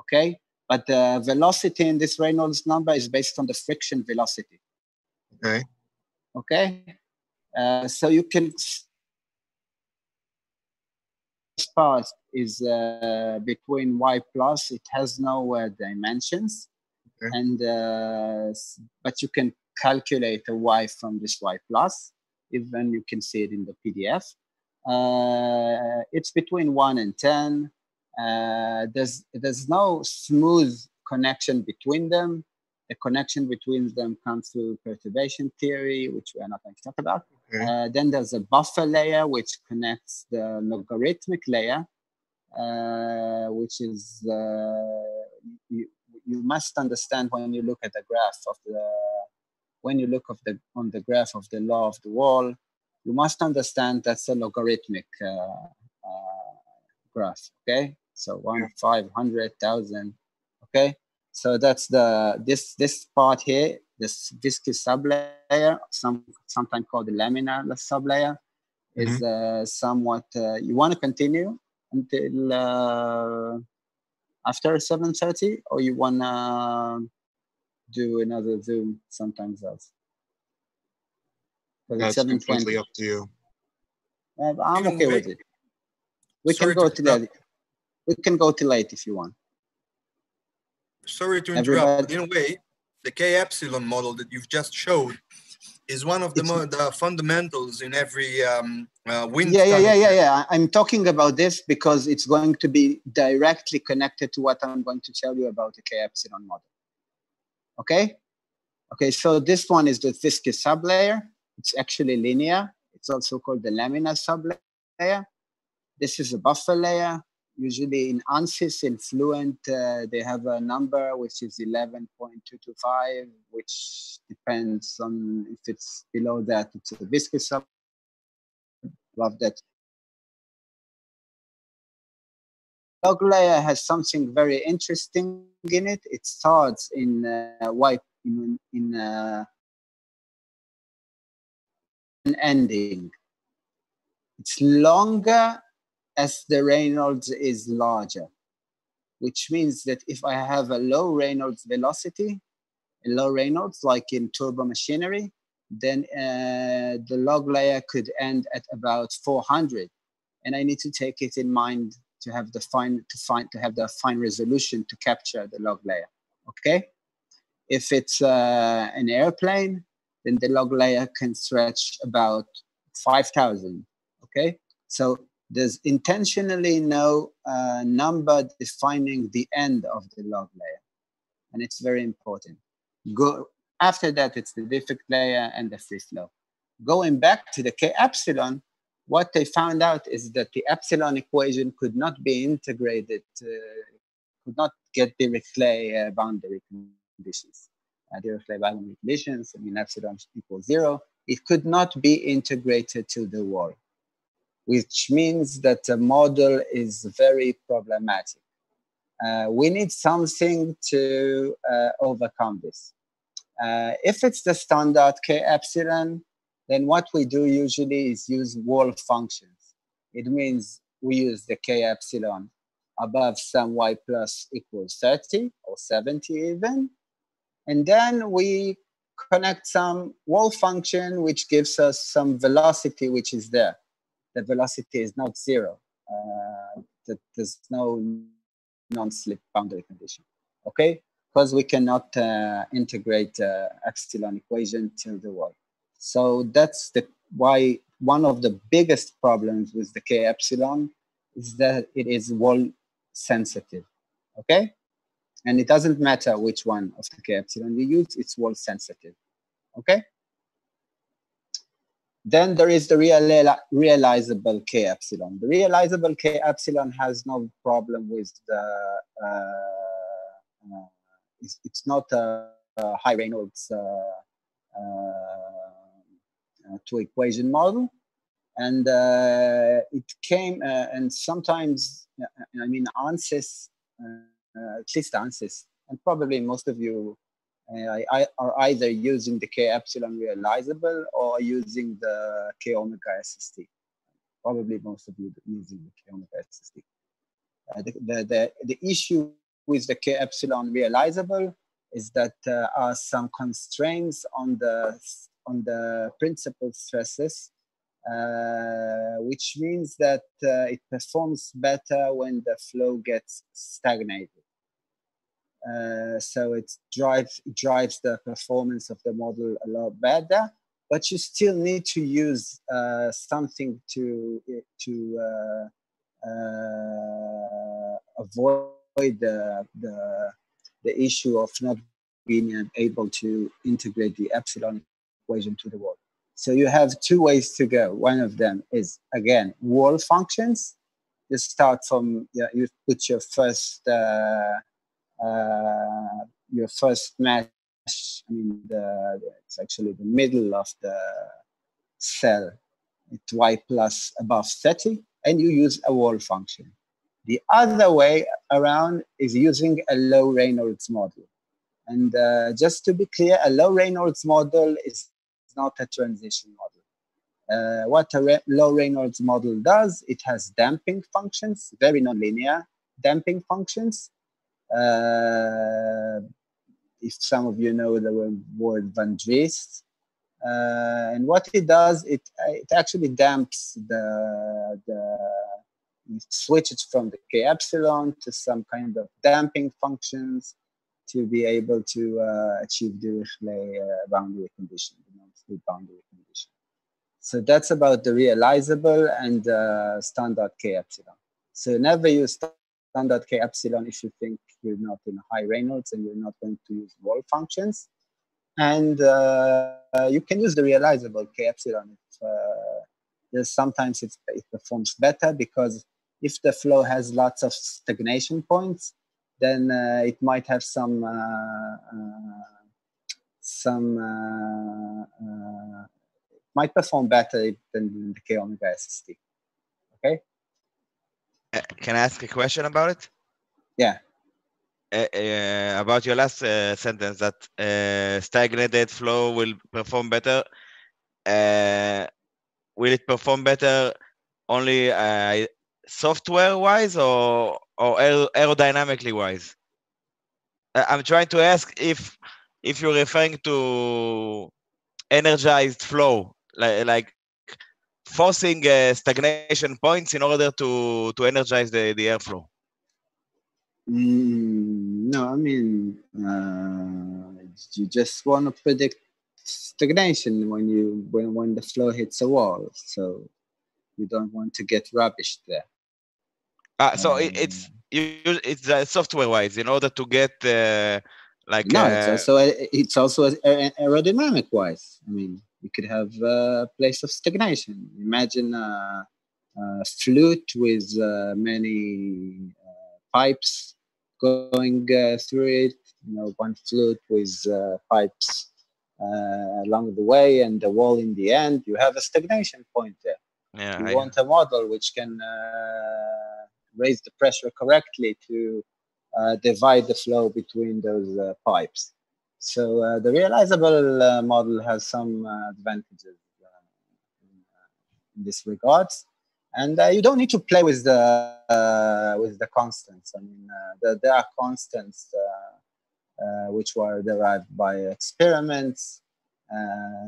Okay, but the velocity in this Reynolds number is based on the friction velocity. Okay. Okay. So you can. This part is between Y plus. It has no dimensions, okay. And but you can calculate a Y from this Y plus. Even you can see it in the PDF. It's between 1 and 10. There's no smooth connection between them. The connection between them comes through perturbation theory, which we are not going to talk about. Okay. Then there's a buffer layer, which connects the logarithmic layer, which is, you must understand when you look at the graph of on the graph of the law of the wall, you must understand that's a logarithmic graph, okay? So 1, 500, 1,000, okay? So that's this part here, this viscous sublayer, sometimes called the laminar sublayer, is somewhat, you want to continue until after 7:30, or you want to do another Zoom sometimes else? That's completely up to you. I'm okay with it. We can go to late. We can go to late if you want. Sorry to interrupt. In a way, the K epsilon model that you've just showed is one of the fundamentals in every wind tunnel. Yeah. I'm talking about this because it's going to be directly connected to what I'm going to tell you about the K epsilon model. Okay? Okay, so this one is the viscous sublayer. It's actually linear. It's also called the laminar sublayer. This is a buffer layer. Usually in ANSYS, in Fluent, they have a number which is 11.225, which depends on if it's below that, it's a viscous sublayer. Above that. Log layer has something very interesting in it. It starts in white, in an ending. It's longer as the Reynolds is larger, which means that if I have a low Reynolds velocity, a low Reynolds, like in turbo machinery, then the log layer could end at about 400. And I need to take it in mind to have the fine resolution to capture the log layer, okay? If it's an airplane, then the log layer can stretch about 5,000, okay? So there's intentionally no number defining the end of the log layer, and it's very important. After that, it's the defect layer and the free flow. Going back to the K epsilon, what they found out is that the epsilon equation could not be integrated, could not get Dirichlet boundary conditions. Dirichlet boundary conditions, I mean, epsilon equals 0. It could not be integrated to the wall, which means that the model is very problematic. We need something to overcome this. If it's the standard K epsilon, then what we do usually is use wall functions. It means we use the K epsilon above some Y plus equals 30 or 70 even. And then we connect some wall function, which gives us some velocity, which is there. The velocity is not 0. There's no non-slip boundary condition. okay? Because we cannot integrate epsilon equation to the wall. So that's why one of the biggest problems with the K epsilon is that it is wall sensitive, okay? And it doesn't matter which one of the K epsilon you use, it's wall sensitive, okay? Then there is the realizable K epsilon. The realizable K epsilon has no problem with the, it's not a high Reynolds two equation model. And it came, and sometimes, I mean, ANSYS, at least ANSYS, and probably most of you are either using the K epsilon realizable or using the K omega SST. Probably most of you using the K omega SST. The issue with the K epsilon realizable is that there are some constraints on the principal stresses, which means that it performs better when the flow gets stagnated. So it drives the performance of the model a lot better, but you still need to use something to avoid the issue of not being able to integrate the epsilon equation to the wall. So you have two ways to go. One of them is, again, wall functions. You start from, you put your first mesh, I mean, it's actually the middle of the cell. It's y plus above 30, and you use a wall function. The other way around is using a low Reynolds model. And just to be clear, a low Reynolds model is not a transition model. What a low Reynolds model does, it has damping functions, very nonlinear damping functions. If some of you know the word Van Driest. And what it does, it actually damps it switches from the K epsilon to some kind of damping functions to be able to achieve Dirichlet boundary condition, the non-split boundary condition. So that's about the realizable and standard K epsilon. So never use standard K epsilon if you think you're not in high Reynolds and you're not going to use wall functions. And you can use the realizable K epsilon. Sometimes it performs better because if the flow has lots of stagnation points, then it might have might perform better than the K omega SST. Okay. Can I ask a question about it? Yeah. About your last sentence that stagnated flow will perform better. Will it perform better only software-wise or aerodynamically wise? I'm trying to ask if you're referring to energized flow, like forcing stagnation points in order to energize the airflow. No, I mean, you just want to predict stagnation when the flow hits a wall, so you don't want to get rubbished there. So it's software-wise in order to get like. No, it's also aerodynamic-wise. I mean, you could have a place of stagnation. Imagine a flute with many pipes going through it. You know, one flute with pipes along the way and the wall in the end. You have a stagnation point there. Yeah, you want a model which can raise the pressure correctly to divide the flow between those pipes. So the realizable model has some advantages in this regards. And you don't need to play with the constants. I mean, there are constants which were derived by experiments.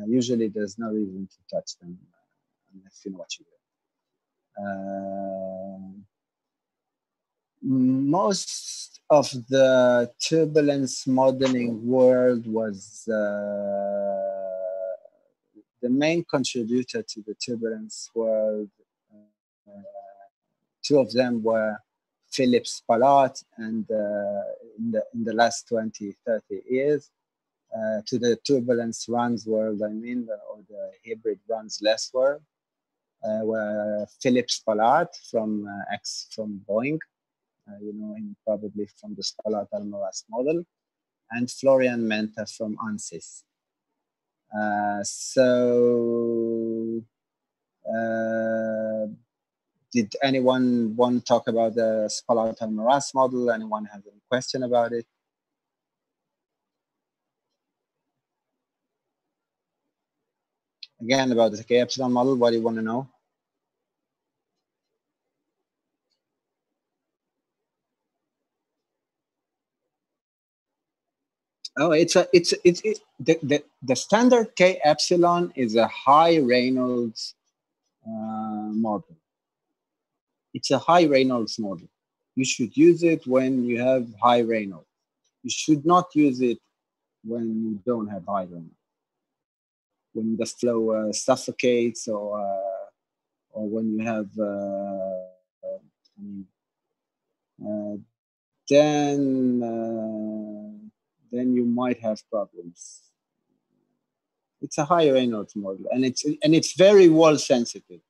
Usually, there's no reason to touch them unless you know what you do. most of the turbulence modeling world was the main contributor to the turbulence world. Two of them were Philip Spalart and in the last 20, 30 years, to the turbulence runs world, or the hybrid runs less world, were Philip Spalart from Boeing, you know him probably from the Spalart-Almaraz model, and Florian Menta from ANSYS. Did anyone want to talk about the Spalart-Almaraz model? Anyone have any question about it? Again, about the K-epsilon model, what do you want to know? Oh, the standard K-epsilon is a high Reynolds model. It's a high Reynolds model. You should use it when you have high Reynolds. You should not use it when you don't have high Reynolds. When the flow suffocates, or when you have, then you might have problems. It's a high Reynolds model, and it's very wall sensitive.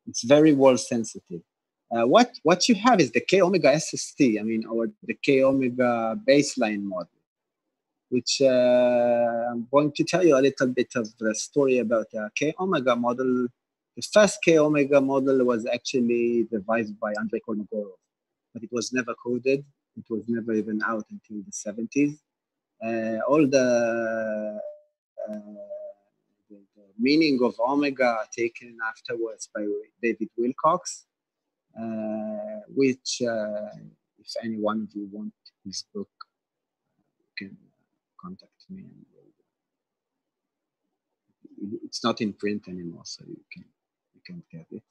It's very wall sensitive. What you have is the K omega SST, or the K omega baseline model, which I'm going to tell you a little bit of the story about the K omega model. The first K omega model was actually devised by Andrei Kolmogorov, but it was never coded. It was never even out until the 70s. All the meaning of omega taken afterwards by David Wilcox, which, if any one of you want his book, you can contact me. It's not in print anymore, so you can't get it.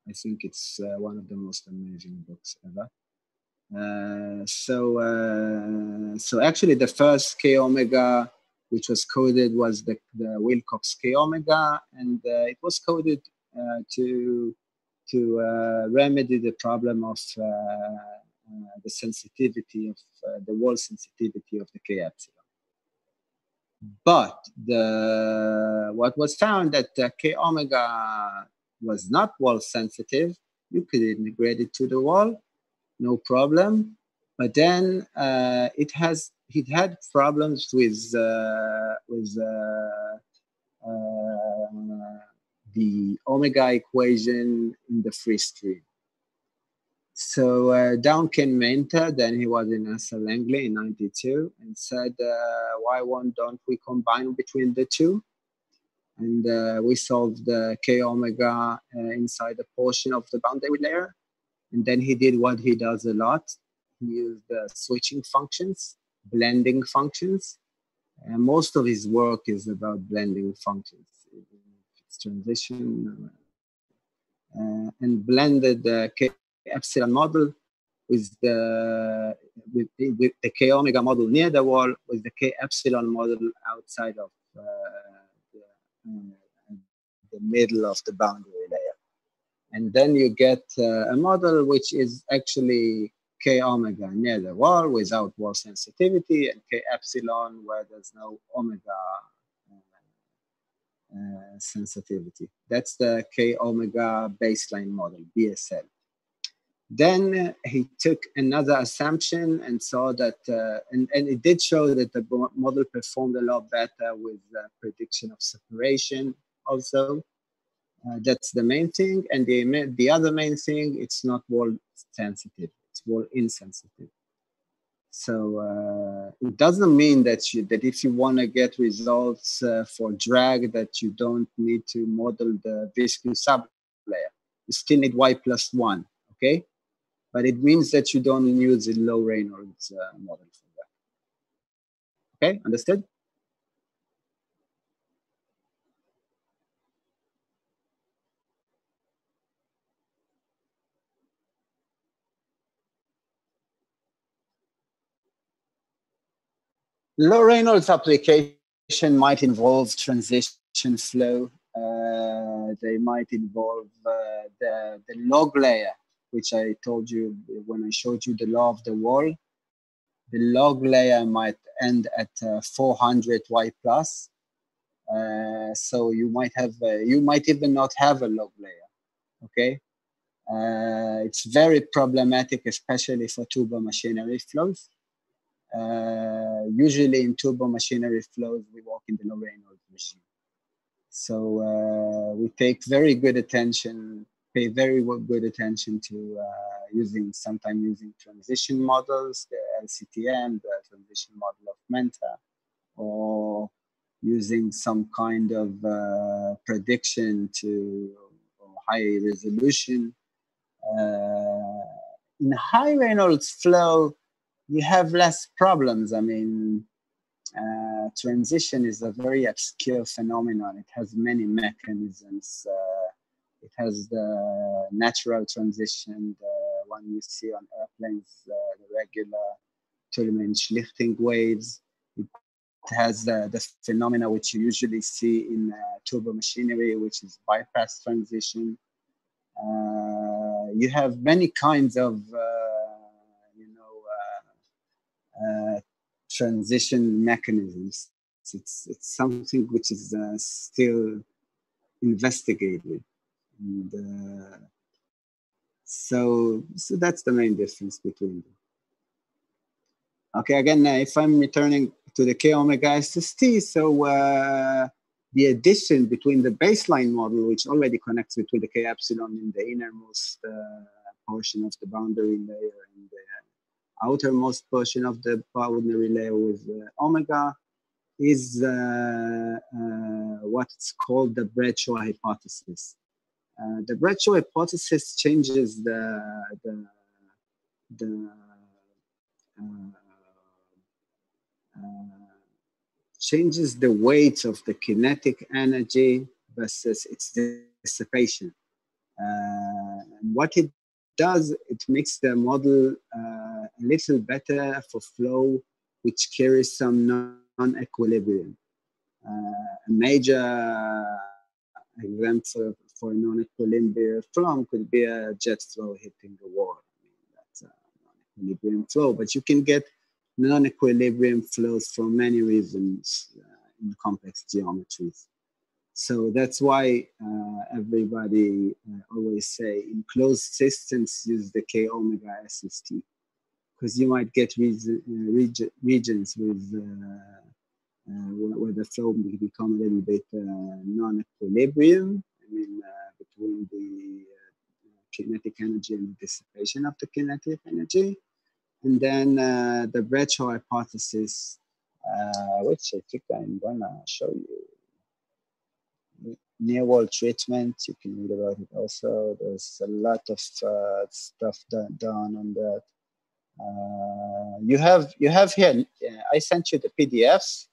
I think it's one of the most amazing books ever. So actually, the first K omega which was coded was the Wilcox K omega, and it was coded to remedy the problem of the sensitivity of the wall sensitivity of the K epsilon. But what was found that K omega was not wall sensitive. You could integrate it to the wall, no problem. But then it had problems with the omega equation in the free stream. So down came Menta, then he was in SL Langley in '92, and said, why don't we combine between the two? And we solved the K omega inside a portion of the boundary layer. And then he did what he does a lot. He used switching functions, blending functions. And most of his work is about blending functions. It's transition and blended the K epsilon model with the K omega model near the wall, with the K epsilon model outside of the middle of the boundary layer. And then you get a model which is actually K omega near the wall without wall sensitivity, and K epsilon where there's no omega sensitivity. That's the K omega baseline model, BSL. Then he took another assumption and saw that, and it did show that the model performed a lot better with prediction of separation also. That's the main thing. And the other main thing, it's not wall sensitive, it's wall insensitive. So it doesn't mean that if you want to get results for drag, that you don't need to model the viscous sublayer. You still need Y+1, okay? But it means that you don't use a low Reynolds model for that. Okay, understood? Low Reynolds application might involve transition flow. They might involve the log layer, which I told you when I showed you the law of the wall. The log layer might end at 400 Y plus. So you might have, you might even not have a log layer, okay? It's very problematic, especially for turbo machinery flows. Usually in turbo machinery flows, we work in the low Reynolds regime. So we take very good attention, pay very good attention to sometimes using transition models, the LCTM, the transition model of Menta, or using some kind of prediction to high resolution. In high Reynolds flow, you have less problems. I mean, transition is a very obscure phenomenon. It has many mechanisms. It has the natural transition, the one you see on airplanes, the regular Turbulence waves. It has the phenomena which you usually see in turbo machinery, which is bypass transition. You have many kinds of, transition mechanisms. It's something which is still investigated. And, so that's the main difference between them. Okay, again, if I'm returning to the K omega SST, so the addition between the baseline model, which already connects between the K epsilon in the innermost portion of the boundary layer and the outermost portion of the boundary layer with omega, is what's called the Bradshaw hypothesis. The Bradshaw hypothesis changes changes the weight of the kinetic energy versus its dissipation. And what it does, it makes the model a little better for flow which carries some non-equilibrium. A major example for non-equilibrium flow could be a jet flow hitting the wall. I mean, that's a non-equilibrium flow, but you can get non-equilibrium flows for many reasons in complex geometries. So that's why everybody always say in closed systems use the K omega SST, because you might get regions with where the flow will become a little bit non-equilibrium. I mean, between the kinetic energy and the dissipation of the kinetic energy. And then the Bradshaw hypothesis, which I think I'm gonna show you. Near wall treatment, you can read about it also. There's a lot of stuff done on that. You have here, I sent you the PDFs.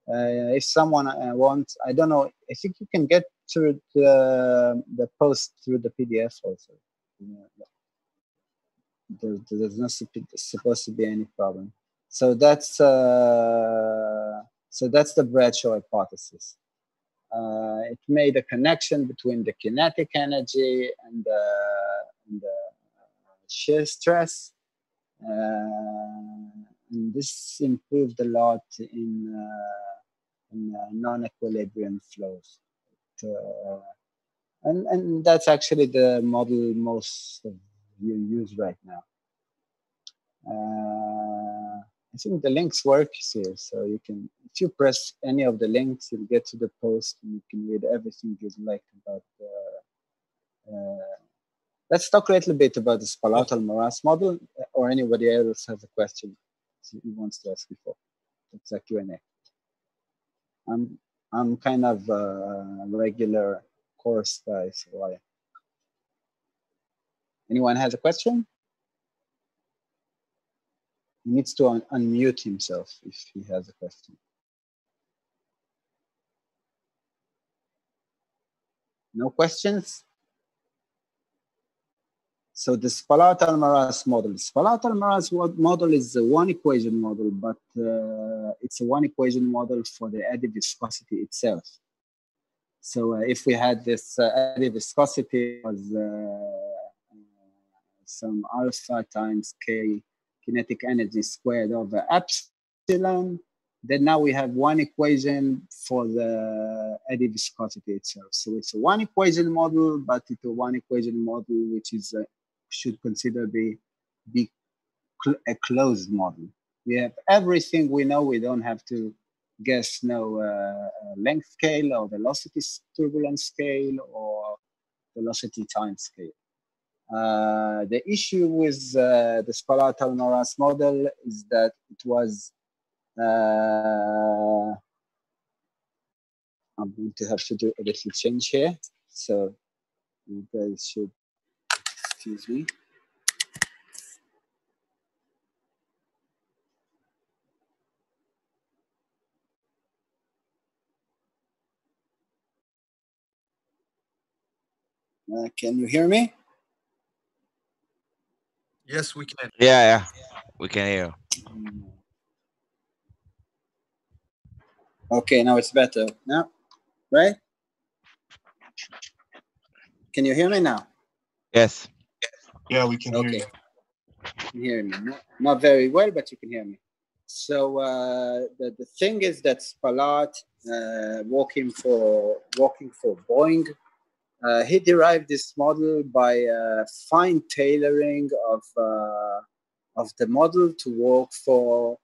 If someone wants, I don't know, I think you can get through the post through the PDF also. There's not supposed to be any problem. So that's the Bradshaw hypothesis. It made a connection between the kinetic energy and the shear stress. And this improved a lot in non-equilibrium flows. And that's actually the model most of you use right now. I think the links work here, so you can, if you press any of the links, you'll get to the post and you can read everything you'd like about let's talk a little bit about the Spalatal morass model, or anybody else has a question he wants to ask before. It's a Q&A. I'm kind of a regular course guy, so anyone has a question? He needs to unmute himself if he has a question. No questions? So the Spalart-Almaraz model. The Spalart-Almaraz model is a one equation model, but it's a one equation model for the eddy viscosity itself. So if we had this eddy viscosity was some alpha times K kinetic energy squared over epsilon, then now we have one equation for the eddy viscosity itself. So it's a one equation model, but it's a one equation model which is should consider be a closed model. We have everything we know. We don't have to guess no length scale or velocity turbulence scale or velocity time scale. The issue with the Spalart-Almaraz model is that it was I'm going to have to do a little change here, so you guys should excuse me. Can you hear me? Yes, we can. Yeah, we can hear. Okay, now it's better. Now, right? Can you hear me now? Yes. Yeah, we can hear you. You can hear me. Not very well, but you can hear me. So the thing is that Spalart, working for Boeing, he derived this model by fine tailoring of the model to work for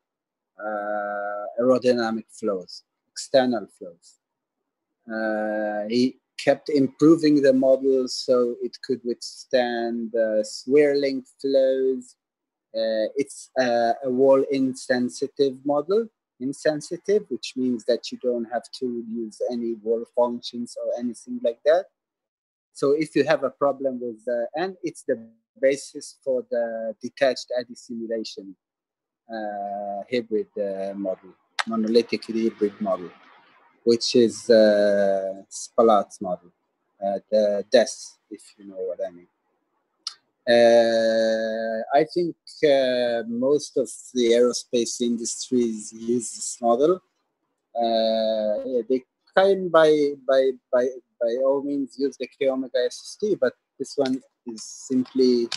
aerodynamic flows, external flows. He kept improving the model so it could withstand swirling flows. It's a wall insensitive model, which means that you don't have to use any wall functions or anything like that. So if you have a problem with and it's the basis for the detached eddy simulation hybrid model, monolithic hybrid model, which is Spalart's model, the DES, if you know what I mean. I think most of the aerospace industries use this model. They can by all means use the K omega SST, but this one is simply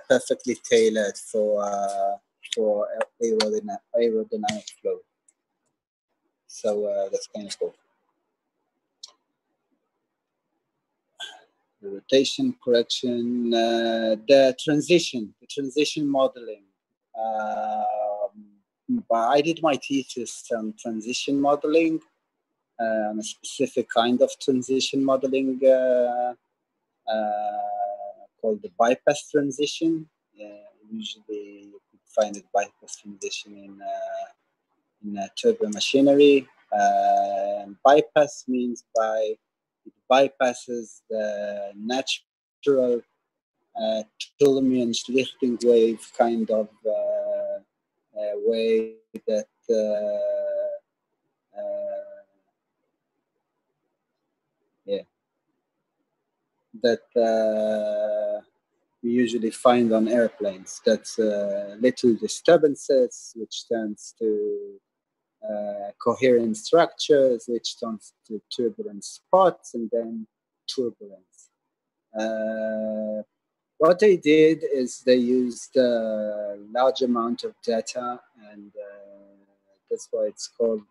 perfectly tailored for aerodynamic flow. So that's kind of cool. The rotation correction, the transition modeling. I did my thesis on transition modeling, a specific kind of transition modeling called the bypass transition. Usually you could find it bypass transition in turbo machinery. Bypass means it bypasses the natural Tolomyan-Schlichting wave kind of way that we usually find on airplanes. That's little disturbances, which turns to coherent structures, which turns to turbulent spots, and then turbulence. What they did is they used a large amount of data, and that's why it's called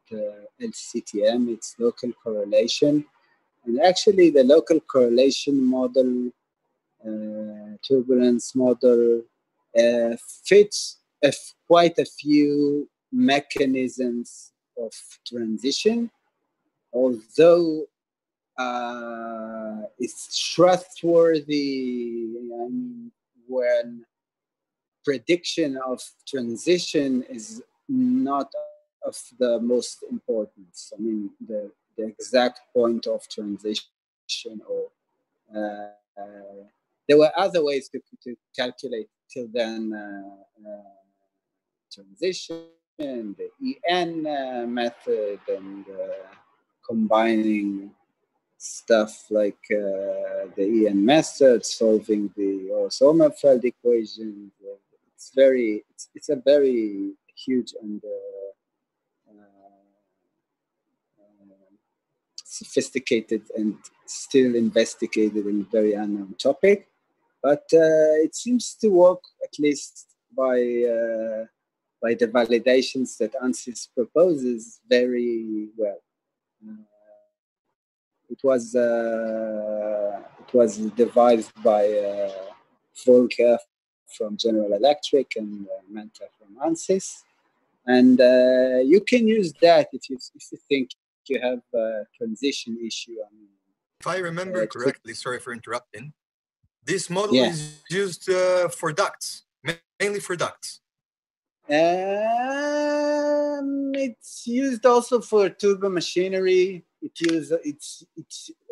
LCTM, it's local correlation. And actually the local correlation model, turbulence model, fits quite a few mechanisms of transition, although it's trustworthy when prediction of transition is not of the most importance. I mean, the exact point of transition, or there were other ways to calculate till then transition, the EN method, and combining stuff like the EN method, solving the Sommerfeld equation. It's a very huge and sophisticated and still investigated and very unknown topic, but it seems to work at least by the validations that ANSYS proposes very well. It was devised by Volker from General Electric and Menta from ANSYS, and you can use that if you think you have a transition issue. I mean, if I remember correctly, sorry for interrupting, this model is used for ducts, mainly for ducts. It's used also for turbo machinery. It's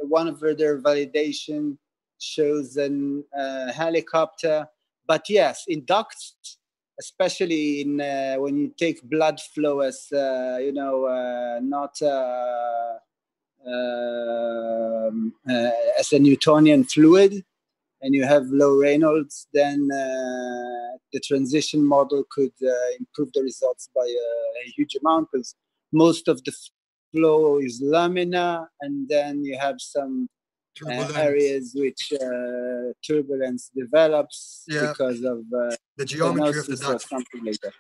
one of their validation shows an helicopter. But yes, in ducts, especially in when you take blood flow as not as a Newtonian fluid, and you have low Reynolds, then the transition model could improve the results by a huge amount, because most of the flow is laminar, and then you have some areas which turbulence develops because of the geometry of the duct, or something like that.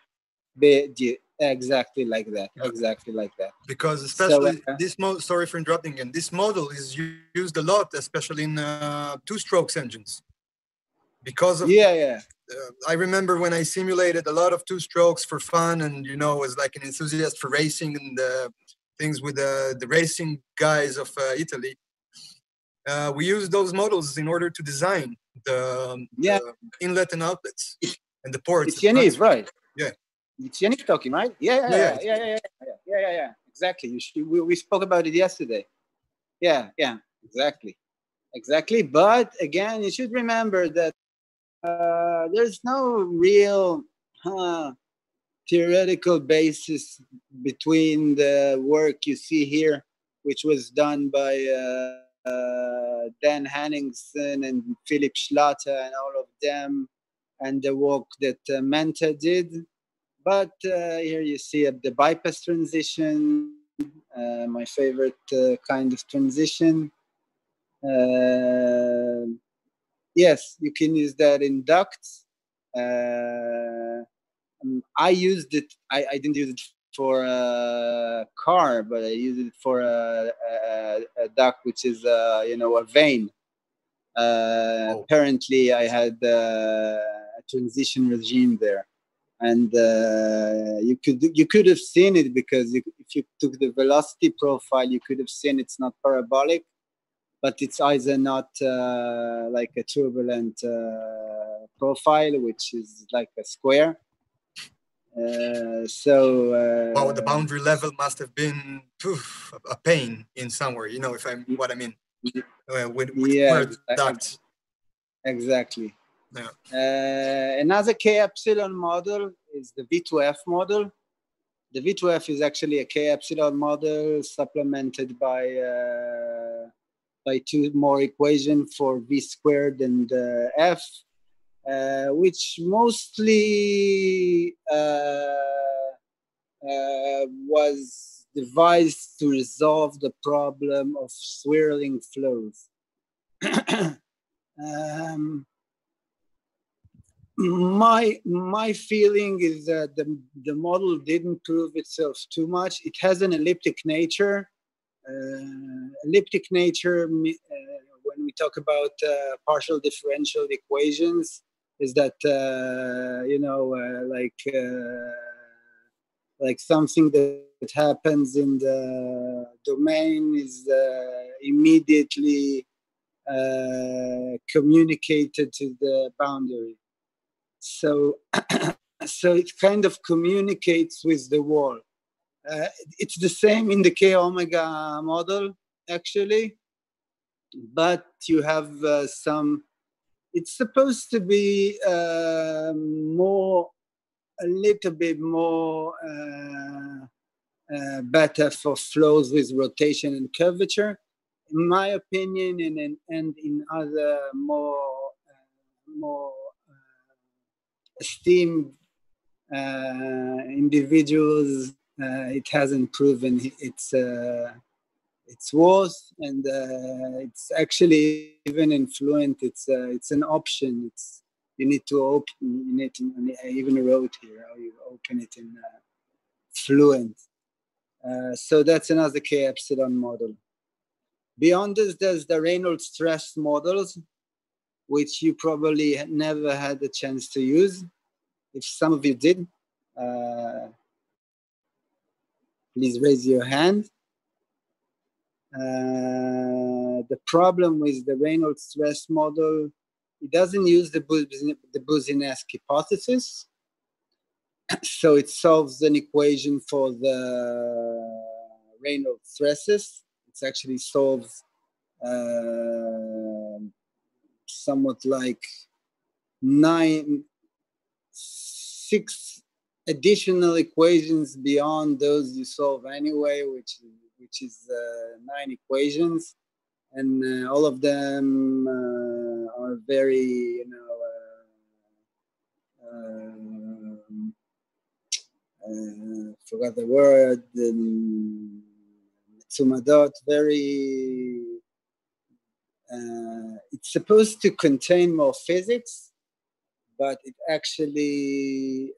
Exactly like that. Exactly like that. Because especially this sorry for interrupting again. This model is used a lot, especially in two-strokes engines. Because of I remember when I simulated a lot of two-strokes for fun, and was like an enthusiast for racing and things with the racing guys of Italy. We used those models in order to design the inlet and outlets and the ports. It's Yaniv, right? Yeah. It's Yaniv talking, right? Yeah. Exactly. We spoke about it yesterday. Yeah, exactly. But again, you should remember that there's no real theoretical basis between the work you see here, which was done by Dan Henningsen and Philip Schlatter and all of them, and the work that Menta did. But here you see the bypass transition, my favorite kind of transition. Yes, you can use that in ducts. I used it. I didn't use it for a car, but I used it for a duct, which is a vein. Apparently, I had a transition regime there, and you could have seen it, because if you took the velocity profile, you could have seen it's not parabolic, but it's either not like a turbulent profile, which is like a square. The boundary level must have been a pain in somewhere, if I'm what I mean. With ducts. Exactly. Yeah. Another K epsilon model is the V2F model. The V2F is actually a K epsilon model supplemented by two more equations for V squared and F, which mostly was devised to resolve the problem of swirling flows. My feeling is that the model didn't prove itself too much. It has an elliptic nature. Elliptic nature, when we talk about partial differential equations, is that like something that happens in the domain is immediately communicated to the boundary. So it kind of communicates with the wall. It's the same in the K omega model, actually, but you have some. It's supposed to be a little bit more better for flows with rotation and curvature. in my opinion, and in other more esteemed individuals, it hasn't proven its worth, and it's actually even in Fluent. It's an option. You need to open it. I even wrote here how you open it in Fluent. So that's another K epsilon model. Beyond this, there's the Reynolds stress models, which you probably never had the chance to use. If some of you did, please raise your hand. The problem with the Reynolds stress model, it doesn't use the Boussinesq hypothesis. So it solves an equation for the Reynolds stresses. It actually solves somewhat like 6 additional equations beyond those you solve anyway, which is 9 equations, and all of them are very, forgot the word, Tsumadot, very, it's supposed to contain more physics, but it actually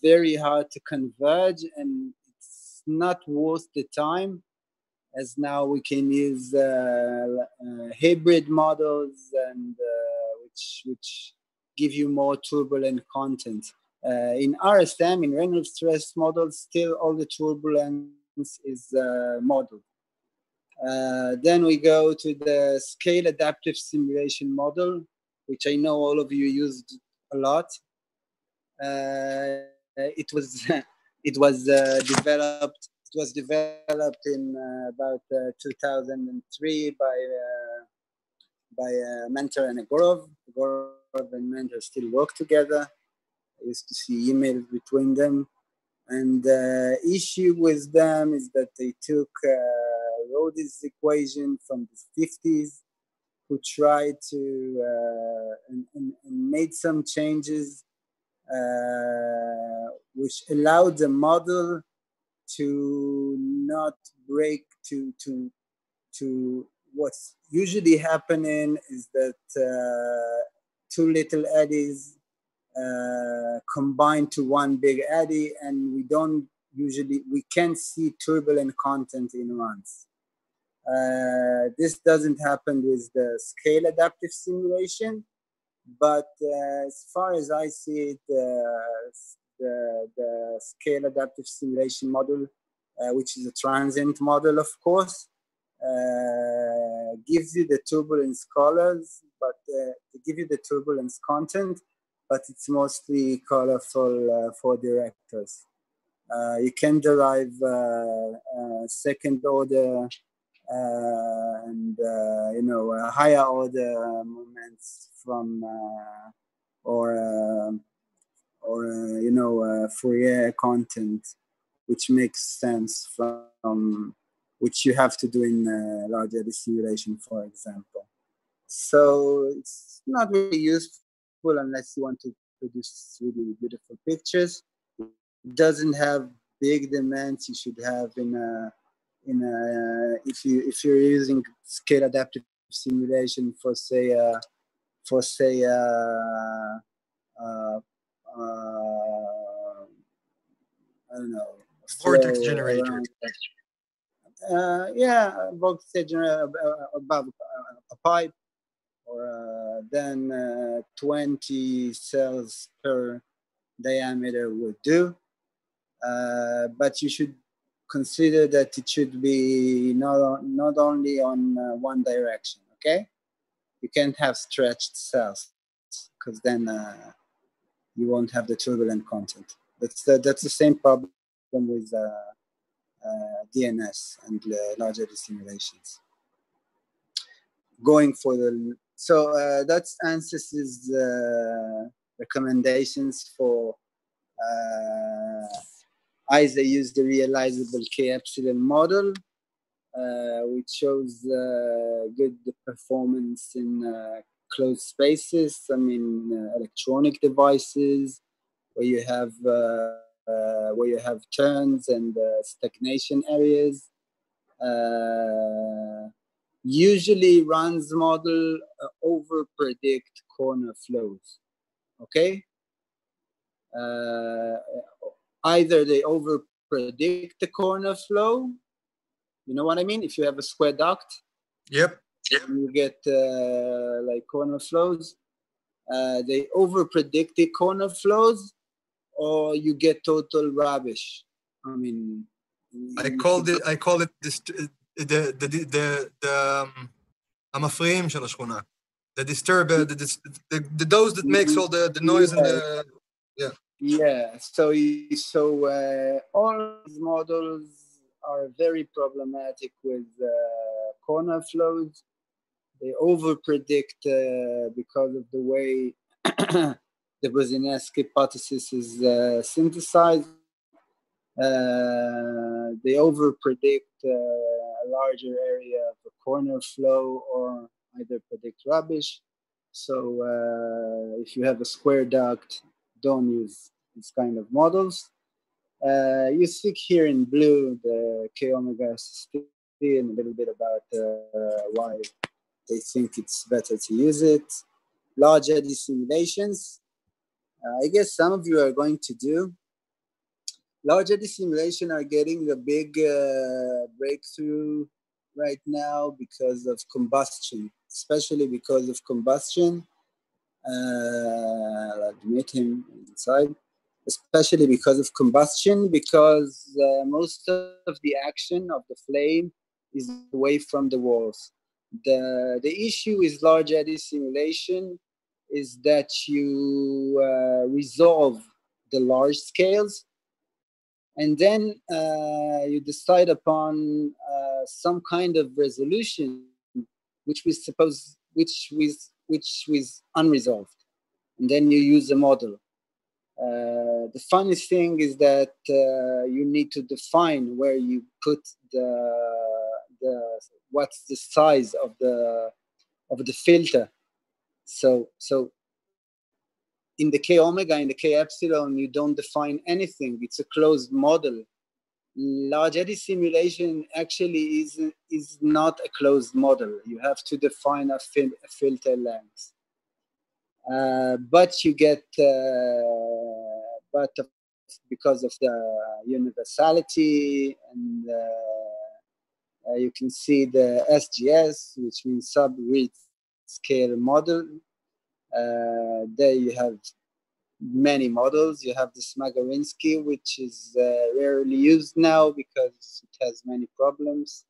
very hard to converge, and it's not worth the time, as now we can use hybrid models and which give you more turbulent content. In RSM, in Reynolds stress models, still all the turbulence is modeled. Then we go to the scale adaptive simulation model, which I know all of you used a lot. It was developed in about 2003 by Mentor and Agorov. Agorov and Mentor still work together. I used to see emails between them. And the issue with them is that they took Rhodes' equation from the 50s, who tried to and made some changes which allowed the model to not break to what's usually happening is that 2 little eddies combine to 1 big eddy, and we can't see turbulent content in runs. This doesn't happen with the scale adaptive simulation, but as far as I see it, the scale adaptive simulation model, which is a transient model, of course, gives you the turbulence colors, but give you the turbulence content, but it's mostly colorful for directors. You can derive second order and higher order moments from Fourier content, which makes sense from which you have to do in large eddy simulation, for example. So it's not really useful unless you want to produce really beautiful pictures. It doesn't have big demands you should have if you're using scale adaptive simulation for say I don't know, vortex generator. Vortex generator above a pipe, or then 20 cells per diameter would do. But you should consider that it should be not only on one direction, okay? You can't have stretched cells, because then you won't have the turbulent content. That's the same problem with DNS and large eddy simulations. Going for that's ANSYS's recommendations for either use the realizable K epsilon model which shows good performance in closed spaces. I mean, electronic devices where you have turns and stagnation areas. Usually runs model over predict corner flows. Okay, either they over predict the corner flow. You know what I mean? If you have a square duct, yep, you get like corner flows. They over predict the corner flows, or you get total rubbish. I mean, I call it this המפריעים של השכונה. The disturber, those that makes all the noise and the So all these models are very problematic with corner flows. They over predict because of the way the Boussinesq hypothesis is synthesized. They over predict a larger area of the corner flow, or either predict rubbish. So if you have a square duct, don't use this kind of models. You see here in blue the k-omega SST and a little bit about why they think it's better to use it. Large eddy simulations. I guess some of you are going to do. Large eddy simulation are getting a big breakthrough right now because of combustion, especially because of combustion. I'll admit him inside. Especially because of combustion, because most of the action of the flame is away from the walls. The issue with large eddy simulation is that you resolve the large scales, and then you decide upon some kind of resolution which was unresolved, and then you use a model. The funny thing is that you need to define where you put what's the size of the filter. So in the k-omega, in the k-epsilon, you don't define anything. It's a closed model. Large eddy simulation actually is not a closed model. You have to define a filter length. But you get, because of the universality, and you can see the SGS, which means sub-grid scale model. There you have many models. You have the Smagorinsky, which is rarely used now because it has many problems.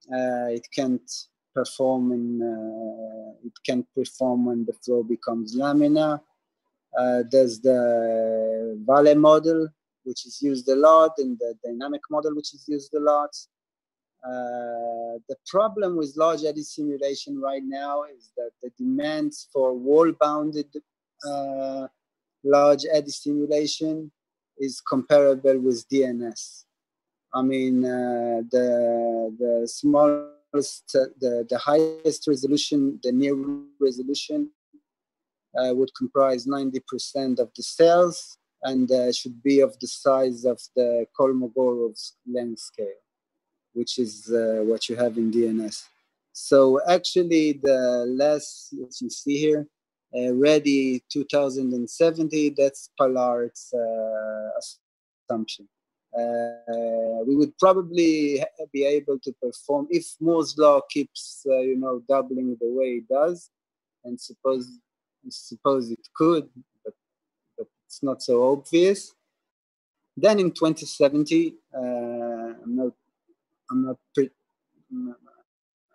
It can't perform when the flow becomes laminar. There's the Valley model, which is used a lot, and the dynamic model, which is used a lot. The problem with large eddy simulation right now is that the demands for wall-bounded large eddy simulation is comparable with DNS. I mean, the smallest, the highest resolution, the near resolution would comprise 90% of the cells, and should be of the size of the Kolmogorov's length scale, which is what you have in DNS. So actually, the less that you see here, ready 2070, that's Pallard's assumption. We would probably be able to perform, if Moore's law keeps, doubling the way it does, and suppose it could, but it's not so obvious. Then in 2070,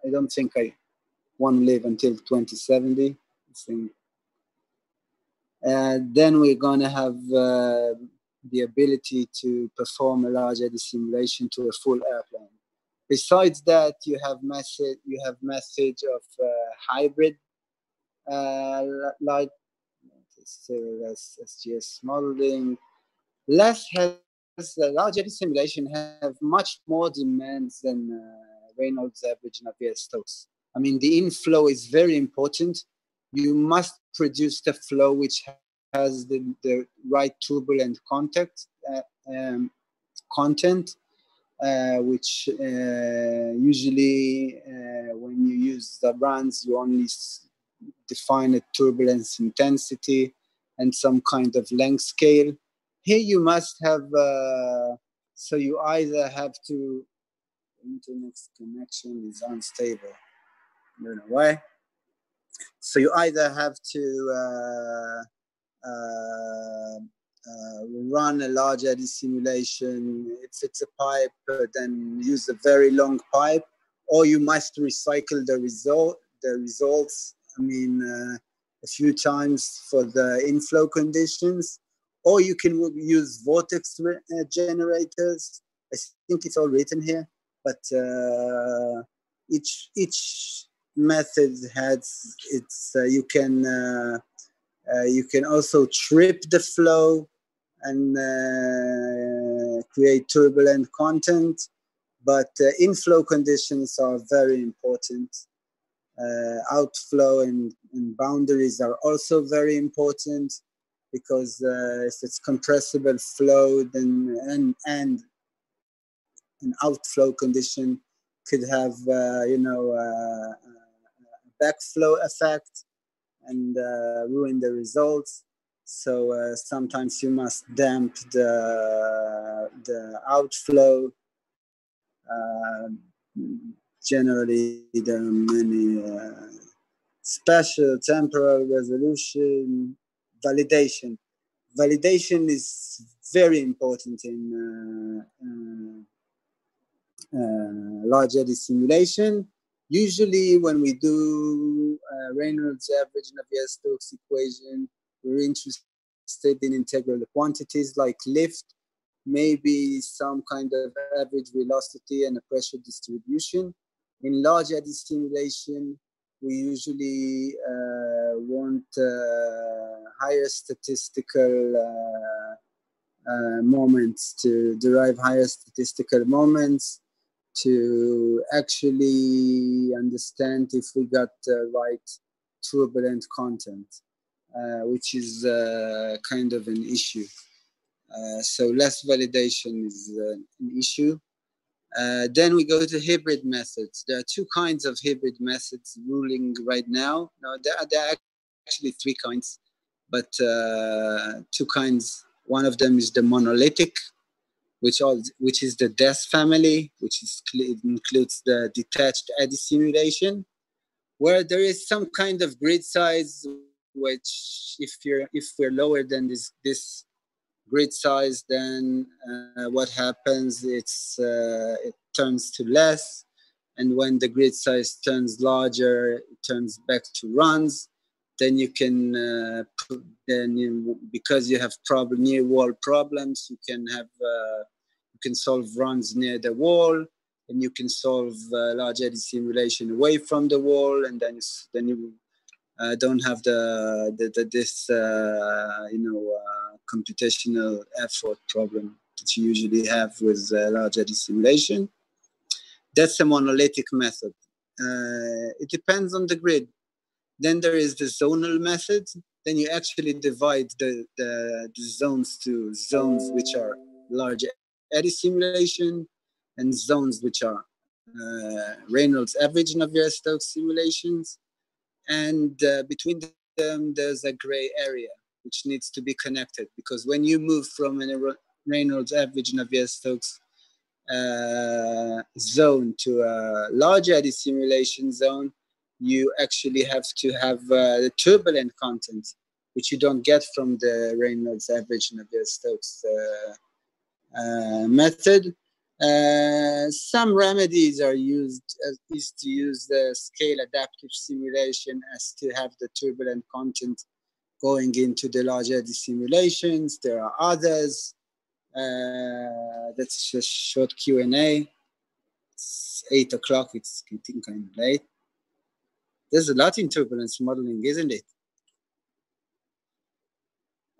I don't think I want to live until 2070. Then we're going to have the ability to perform a large eddy simulation to a full airplane. Besides that, you have message of hybrid like SGS modeling, less the large eddy simulation have much more demands than Reynolds average Navier-Stokes. I mean, the inflow is very important. You must produce the flow which has the right turbulent content, which usually when you use the runs, you only define a turbulence intensity and some kind of length scale. Here you must have, so you either have to, internet connection is unstable, I don't know why. So you either have to run a large eddy simulation. If it's a pipe, then use a very long pipe, or you must recycle the results. I mean, a few times for the inflow conditions, or you can use vortex generators. I think it's all written here, but each method has its. You can also trip the flow and create turbulent content, but inflow conditions are very important. Outflow and boundaries are also very important, because if it's compressible flow, then and an outflow condition could have a backflow effect and ruin the results. So sometimes you must damp the outflow. Generally, there are many special temporal resolution, validation. Validation is very important in large eddy simulation. Usually when we do Reynolds average Navier-Stokes equation, we're interested in integral quantities like lift, maybe some kind of average velocity and a pressure distribution. In large eddy simulation, we usually want higher statistical moments, to derive higher statistical moments to actually understand if we got the right turbulent content, which is kind of an issue. So less validation is an issue. Then we go to hybrid methods. There are two kinds of hybrid methods ruling right now. No, there are actually three kinds, but two kinds. One of them is the monolithic, which is the DES family, which includes the detached eddy simulation, where there is some kind of grid size, which if we're lower than this grid size, then what happens? It turns to less, and when the grid size turns larger, it turns back to runs. Then you can because you have near wall problems, you can have you can solve runs near the wall, and you can solve large eddy simulation away from the wall, and then you don't have this computational effort problem that you usually have with large eddy simulation. That's a monolithic method. It depends on the grid. Then there is the zonal method. Then you actually divide the zones to zones which are large eddy simulation and zones which are Reynolds average Navier-Stokes simulations. And between them, there's a gray area which needs to be connected, because when you move from a Reynolds average Navier-Stokes zone to a large eddy simulation zone, you actually have to have the turbulent content, which you don't get from the Reynolds average Navier-Stokes method. Some remedies are used is to use the scale adaptive simulation as to have the turbulent content going into the large eddy simulations. There are others. That's just short Q&A. It's 8 o'clock. It's getting kind of late. There's a lot in turbulence modeling, isn't it?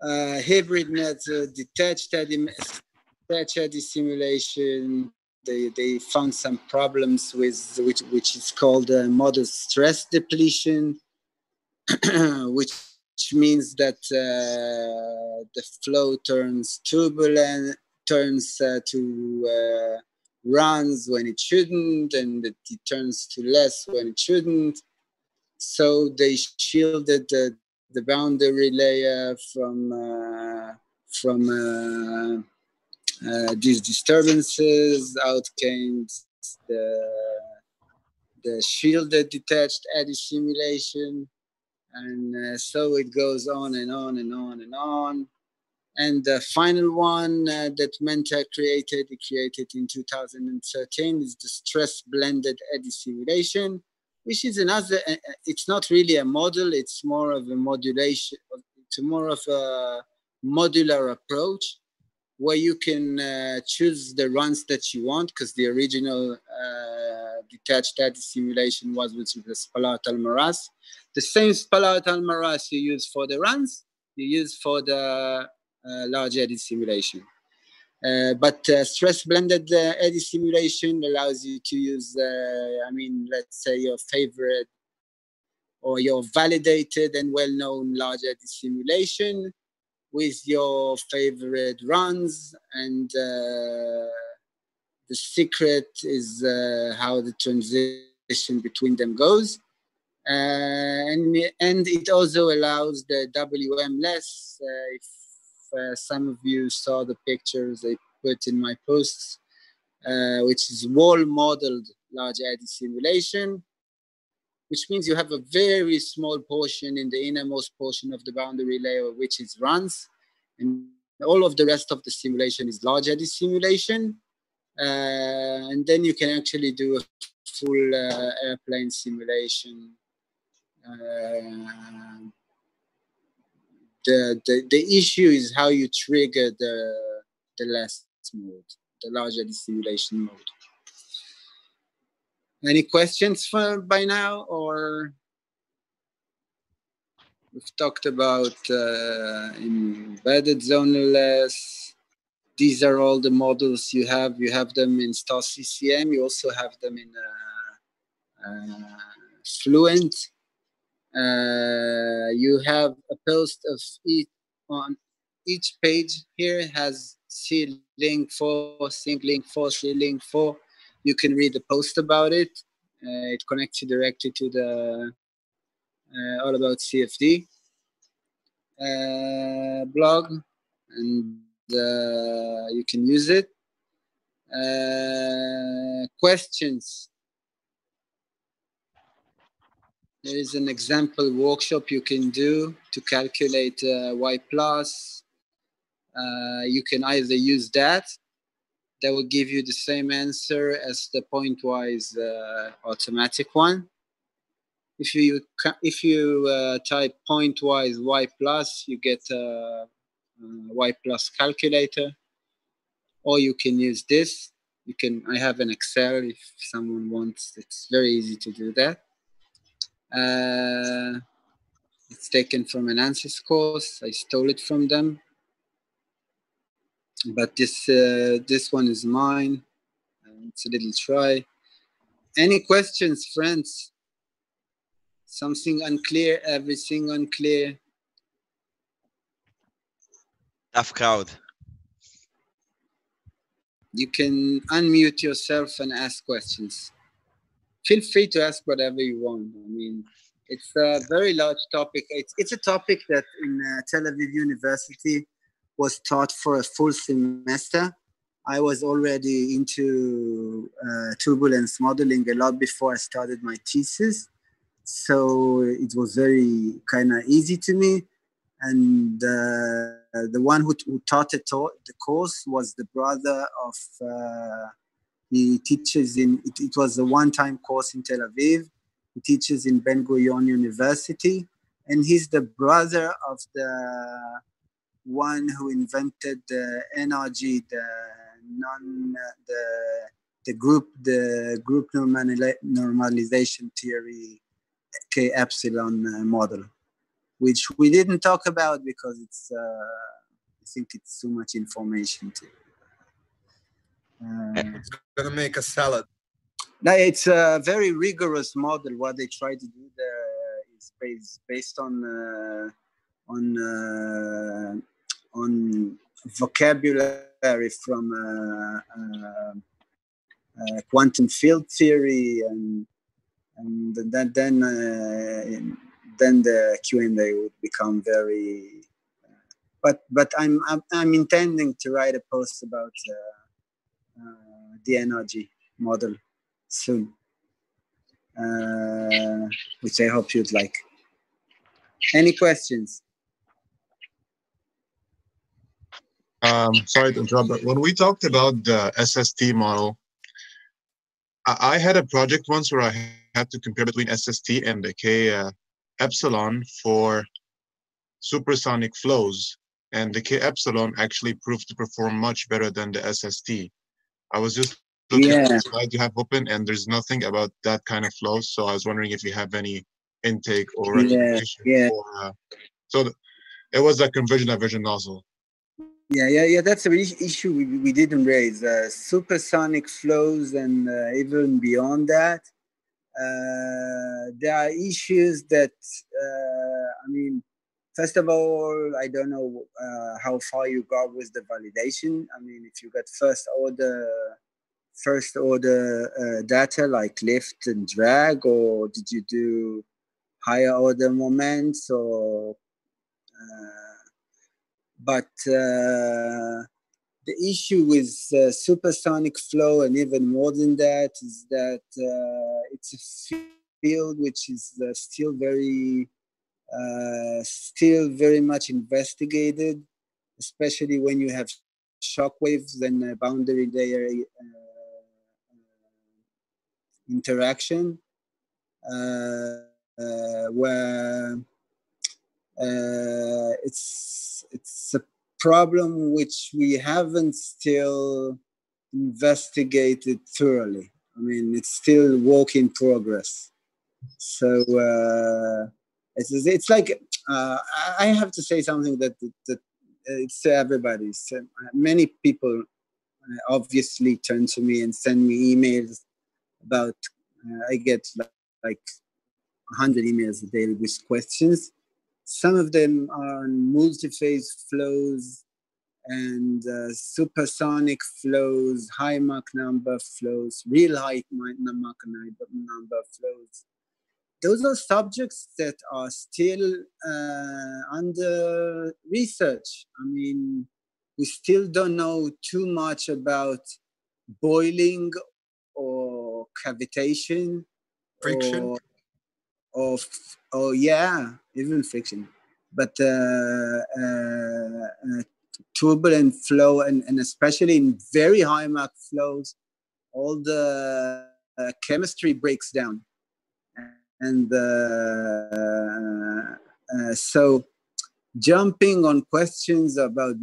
Hybrid method, detached eddy method. detached eddy simulation. They found some problems with which is called model stress depletion, which means that the flow turns turbulent, turns to runs when it shouldn't, and it turns to less when it shouldn't. So they shielded the boundary layer from these disturbances. Out came the shielded detached eddy simulation, and so it goes on and on and on and on. And the final one that Menta created in 2013 is the stress blended eddy simulation, which is another, it's not really a model, it's more of a modulation, it's more of a modular approach where you can choose the runs that you want, because the original detached eddy simulation was with the Spalat Almaraz. The same Spalat Almaraz you use for the runs, you use for the large eddy simulation. But stress blended eddy simulation allows you to use, let's say your favorite or your validated and well-known large eddy simulation with your favorite runs, and the secret is how the transition between them goes. And it also allows the WM less. If some of you saw the pictures I put in my posts, which is wall-modeled large eddy simulation, which means you have a very small portion in the innermost portion of the boundary layer, which is runs, and all of the rest of the simulation is large eddy simulation. And then you can actually do a full airplane simulation. The issue is how you trigger the last mode, the large eddy simulation mode. Any questions by now, or we've talked about embedded zoneless. These are all the models you have. You have them in Star CCM. You also have them in Fluent. You have a post of each on each page here has C link 4, sync link 4, C link 4. You can read the post about it. It connects you directly to the All About CFD blog, and you can use it. Questions? There is an example workshop you can do to calculate Y plus. You can either use that will give you the same answer as the pointwise automatic one. If you type pointwise Y plus, you get a Y plus calculator, or you can use this. I have an Excel if someone wants. It's very easy to do that. It's taken from an ANSYS course. I stole it from them, but this one is mine. It's a little try. Any questions, friends? Something unclear? Everything unclear? Tough crowd. You can unmute yourself and ask questions. Feel free to ask whatever you want. I mean, it's a very large topic. It's a topic that in Tel Aviv University was taught for a full semester. I was already into turbulence modeling a lot before I started my thesis. So it was very kind of easy to me. And the one who taught the course was the brother of, he teaches it was a one-time course in Tel Aviv. He teaches in Ben Gurion University. And he's the brother of the one who invented the NRG, the group normalization theory, K epsilon model, which we didn't talk about because it's I think it's too much information to It's going to make a salad. No, it's a very rigorous model. What they try to do there is based on vocabulary from quantum field theory, and then the Q&A would become very. But I'm intending to write a post about the energy model soon, which I hope you'd like. Any questions? Sorry to interrupt, but when we talked about the SST model, I had a project once where I had to compare between SST and the K epsilon for supersonic flows, and the K epsilon actually proved to perform much better than the SST. I was just looking at the slide you have open, and there's nothing about that kind of flow, so I was wondering if you have any intake or recommendation for. So it was a conversion diversion nozzle. Yeah. That's an issue we didn't raise. Supersonic flows and even beyond that, there are issues that, first of all, I don't know how far you got with the validation. I mean, if you got first order data like lift and drag, or did you do higher order moments, or but the issue with supersonic flow, and even more than that, is that it's a field which is still very much investigated, especially when you have shock waves and boundary layer interaction, where it's a problem which we haven't still investigated thoroughly. I mean, it's still work in progress. So it's like I have to say something that it's to everybody. So many people obviously turn to me and send me emails about. I get like 100 emails a day with questions. Some of them are on multi-phase flows and supersonic flows, high Mach number flows, real high Mach number flows. Those are subjects that are still under research. I mean, we still don't know too much about boiling or cavitation, friction, or even friction. But turbulent flow, and especially in very high Mach flows, all the chemistry breaks down. And so jumping on questions about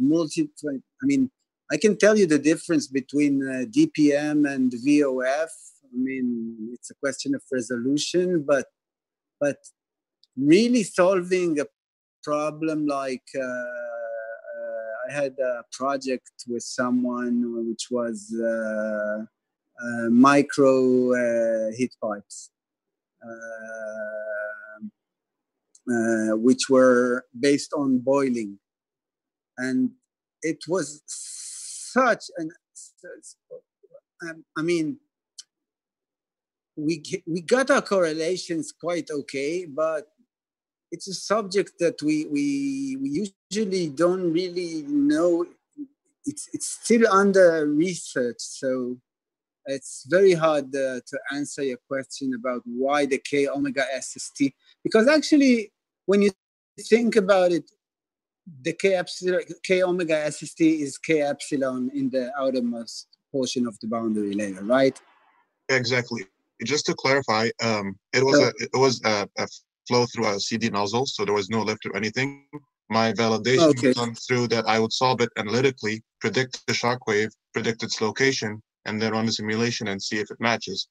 I can tell you the difference between DPM and VOF. I mean, it's a question of resolution, but really solving a problem like I had a project with someone which was micro heat pipes, which were based on boiling, and it was such an. We got our correlations quite okay, but it's a subject that we usually don't really know. It's still under research, so it's very hard to answer your question about why the K omega SST, because actually when you think about it, the K omega SST is K epsilon in the outermost portion of the boundary layer, right? Exactly. Just to clarify, it was a flow through a CD nozzle, so there was no lift or anything. My validation was done through that I would solve it analytically, predict the shock wave, predict its location, and then run the simulation and see if it matches.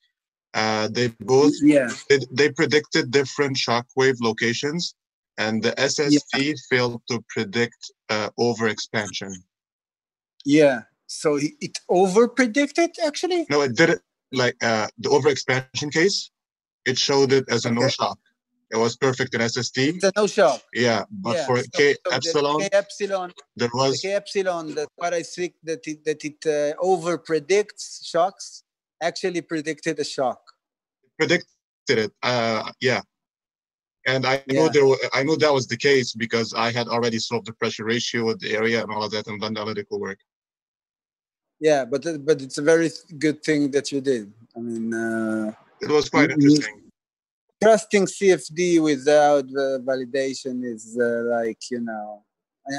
They both they predicted different shock wave locations, and the SST failed to predict overexpansion. Yeah, So it over-predicted, actually? No, it didn't. Like the overexpansion case, it showed it as a no shock. It was perfect in SST. It's a no shock. Yeah, but for So K the epsilon, K epsilon, there was the K epsilon. That what I think that it over predicts shocks actually predicted a shock. Predicted it. Yeah. And I knew I knew that was the case because I had already solved the pressure ratio with the area and all of that and done the analytical work. Yeah, but it's a very good thing that you did. I mean, it was quite interesting. Trusting CFD without validation is like, you know,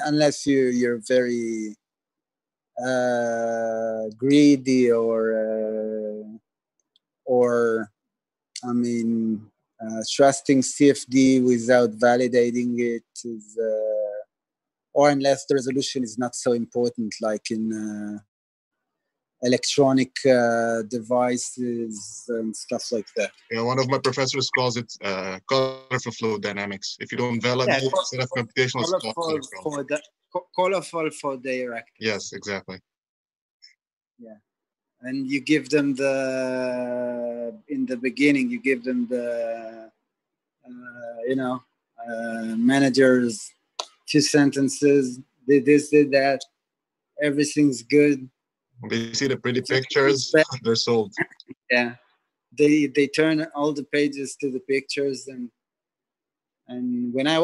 unless you're very greedy or I mean, trusting CFD without validating it is, or unless the resolution is not so important, like in electronic devices and stuff like that. Yeah, one of my professors calls it colorful fluid dynamics. If you don't validate set of computational colorful for direct. Yes, exactly. Yeah. And you give them in the beginning, you give them the, managers, 2 sentences, did this, did that, everything's good. They see the pretty pictures, they're sold. Yeah. They turn all the pages to the pictures. And when I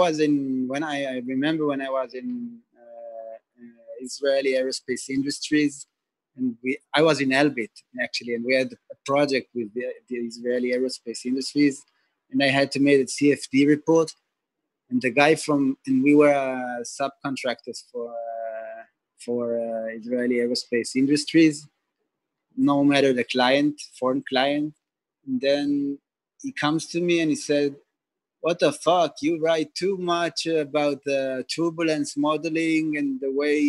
remember when I was in Israeli aerospace industries, and I was in Elbit actually, and we had a project with the Israeli aerospace industries, and I had to make a CFD report. And the guy and we were subcontractors for Israeli aerospace industries, no matter the client, foreign client. And then he comes to me and he said, "What the fuck? You write too much about the turbulence modeling and the way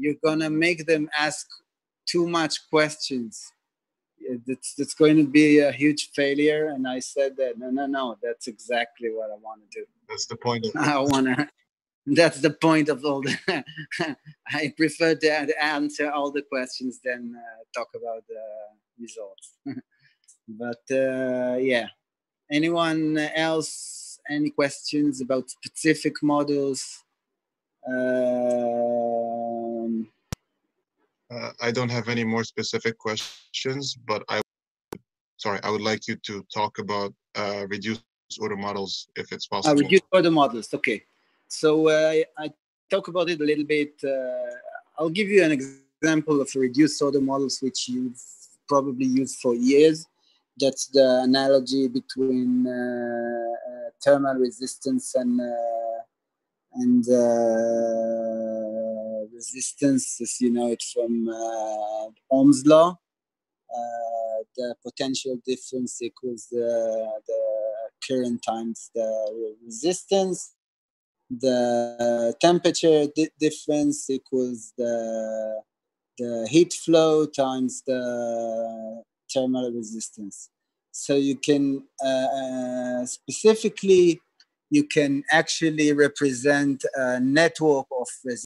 you're gonna make them ask too much questions. That's going to be a huge failure." And I said that, no, that's exactly what I want to do. That's the point of that's the point of all the I prefer to answer all the questions than talk about the results. But yeah. Anyone else? Any questions about specific models? I don't have any more specific questions, but I would like you to talk about reduced order models if it's possible. Reduced order models, okay. So I talk about it a little bit. I'll give you an example of reduced order models, which you've probably used for years. That's the analogy between thermal resistance and resistance, as you know it from Ohm's law. The potential difference equals the current times the resistance. The temperature difference equals the heat flow times the thermal resistance. So you can specifically, you can actually represent a network of resistance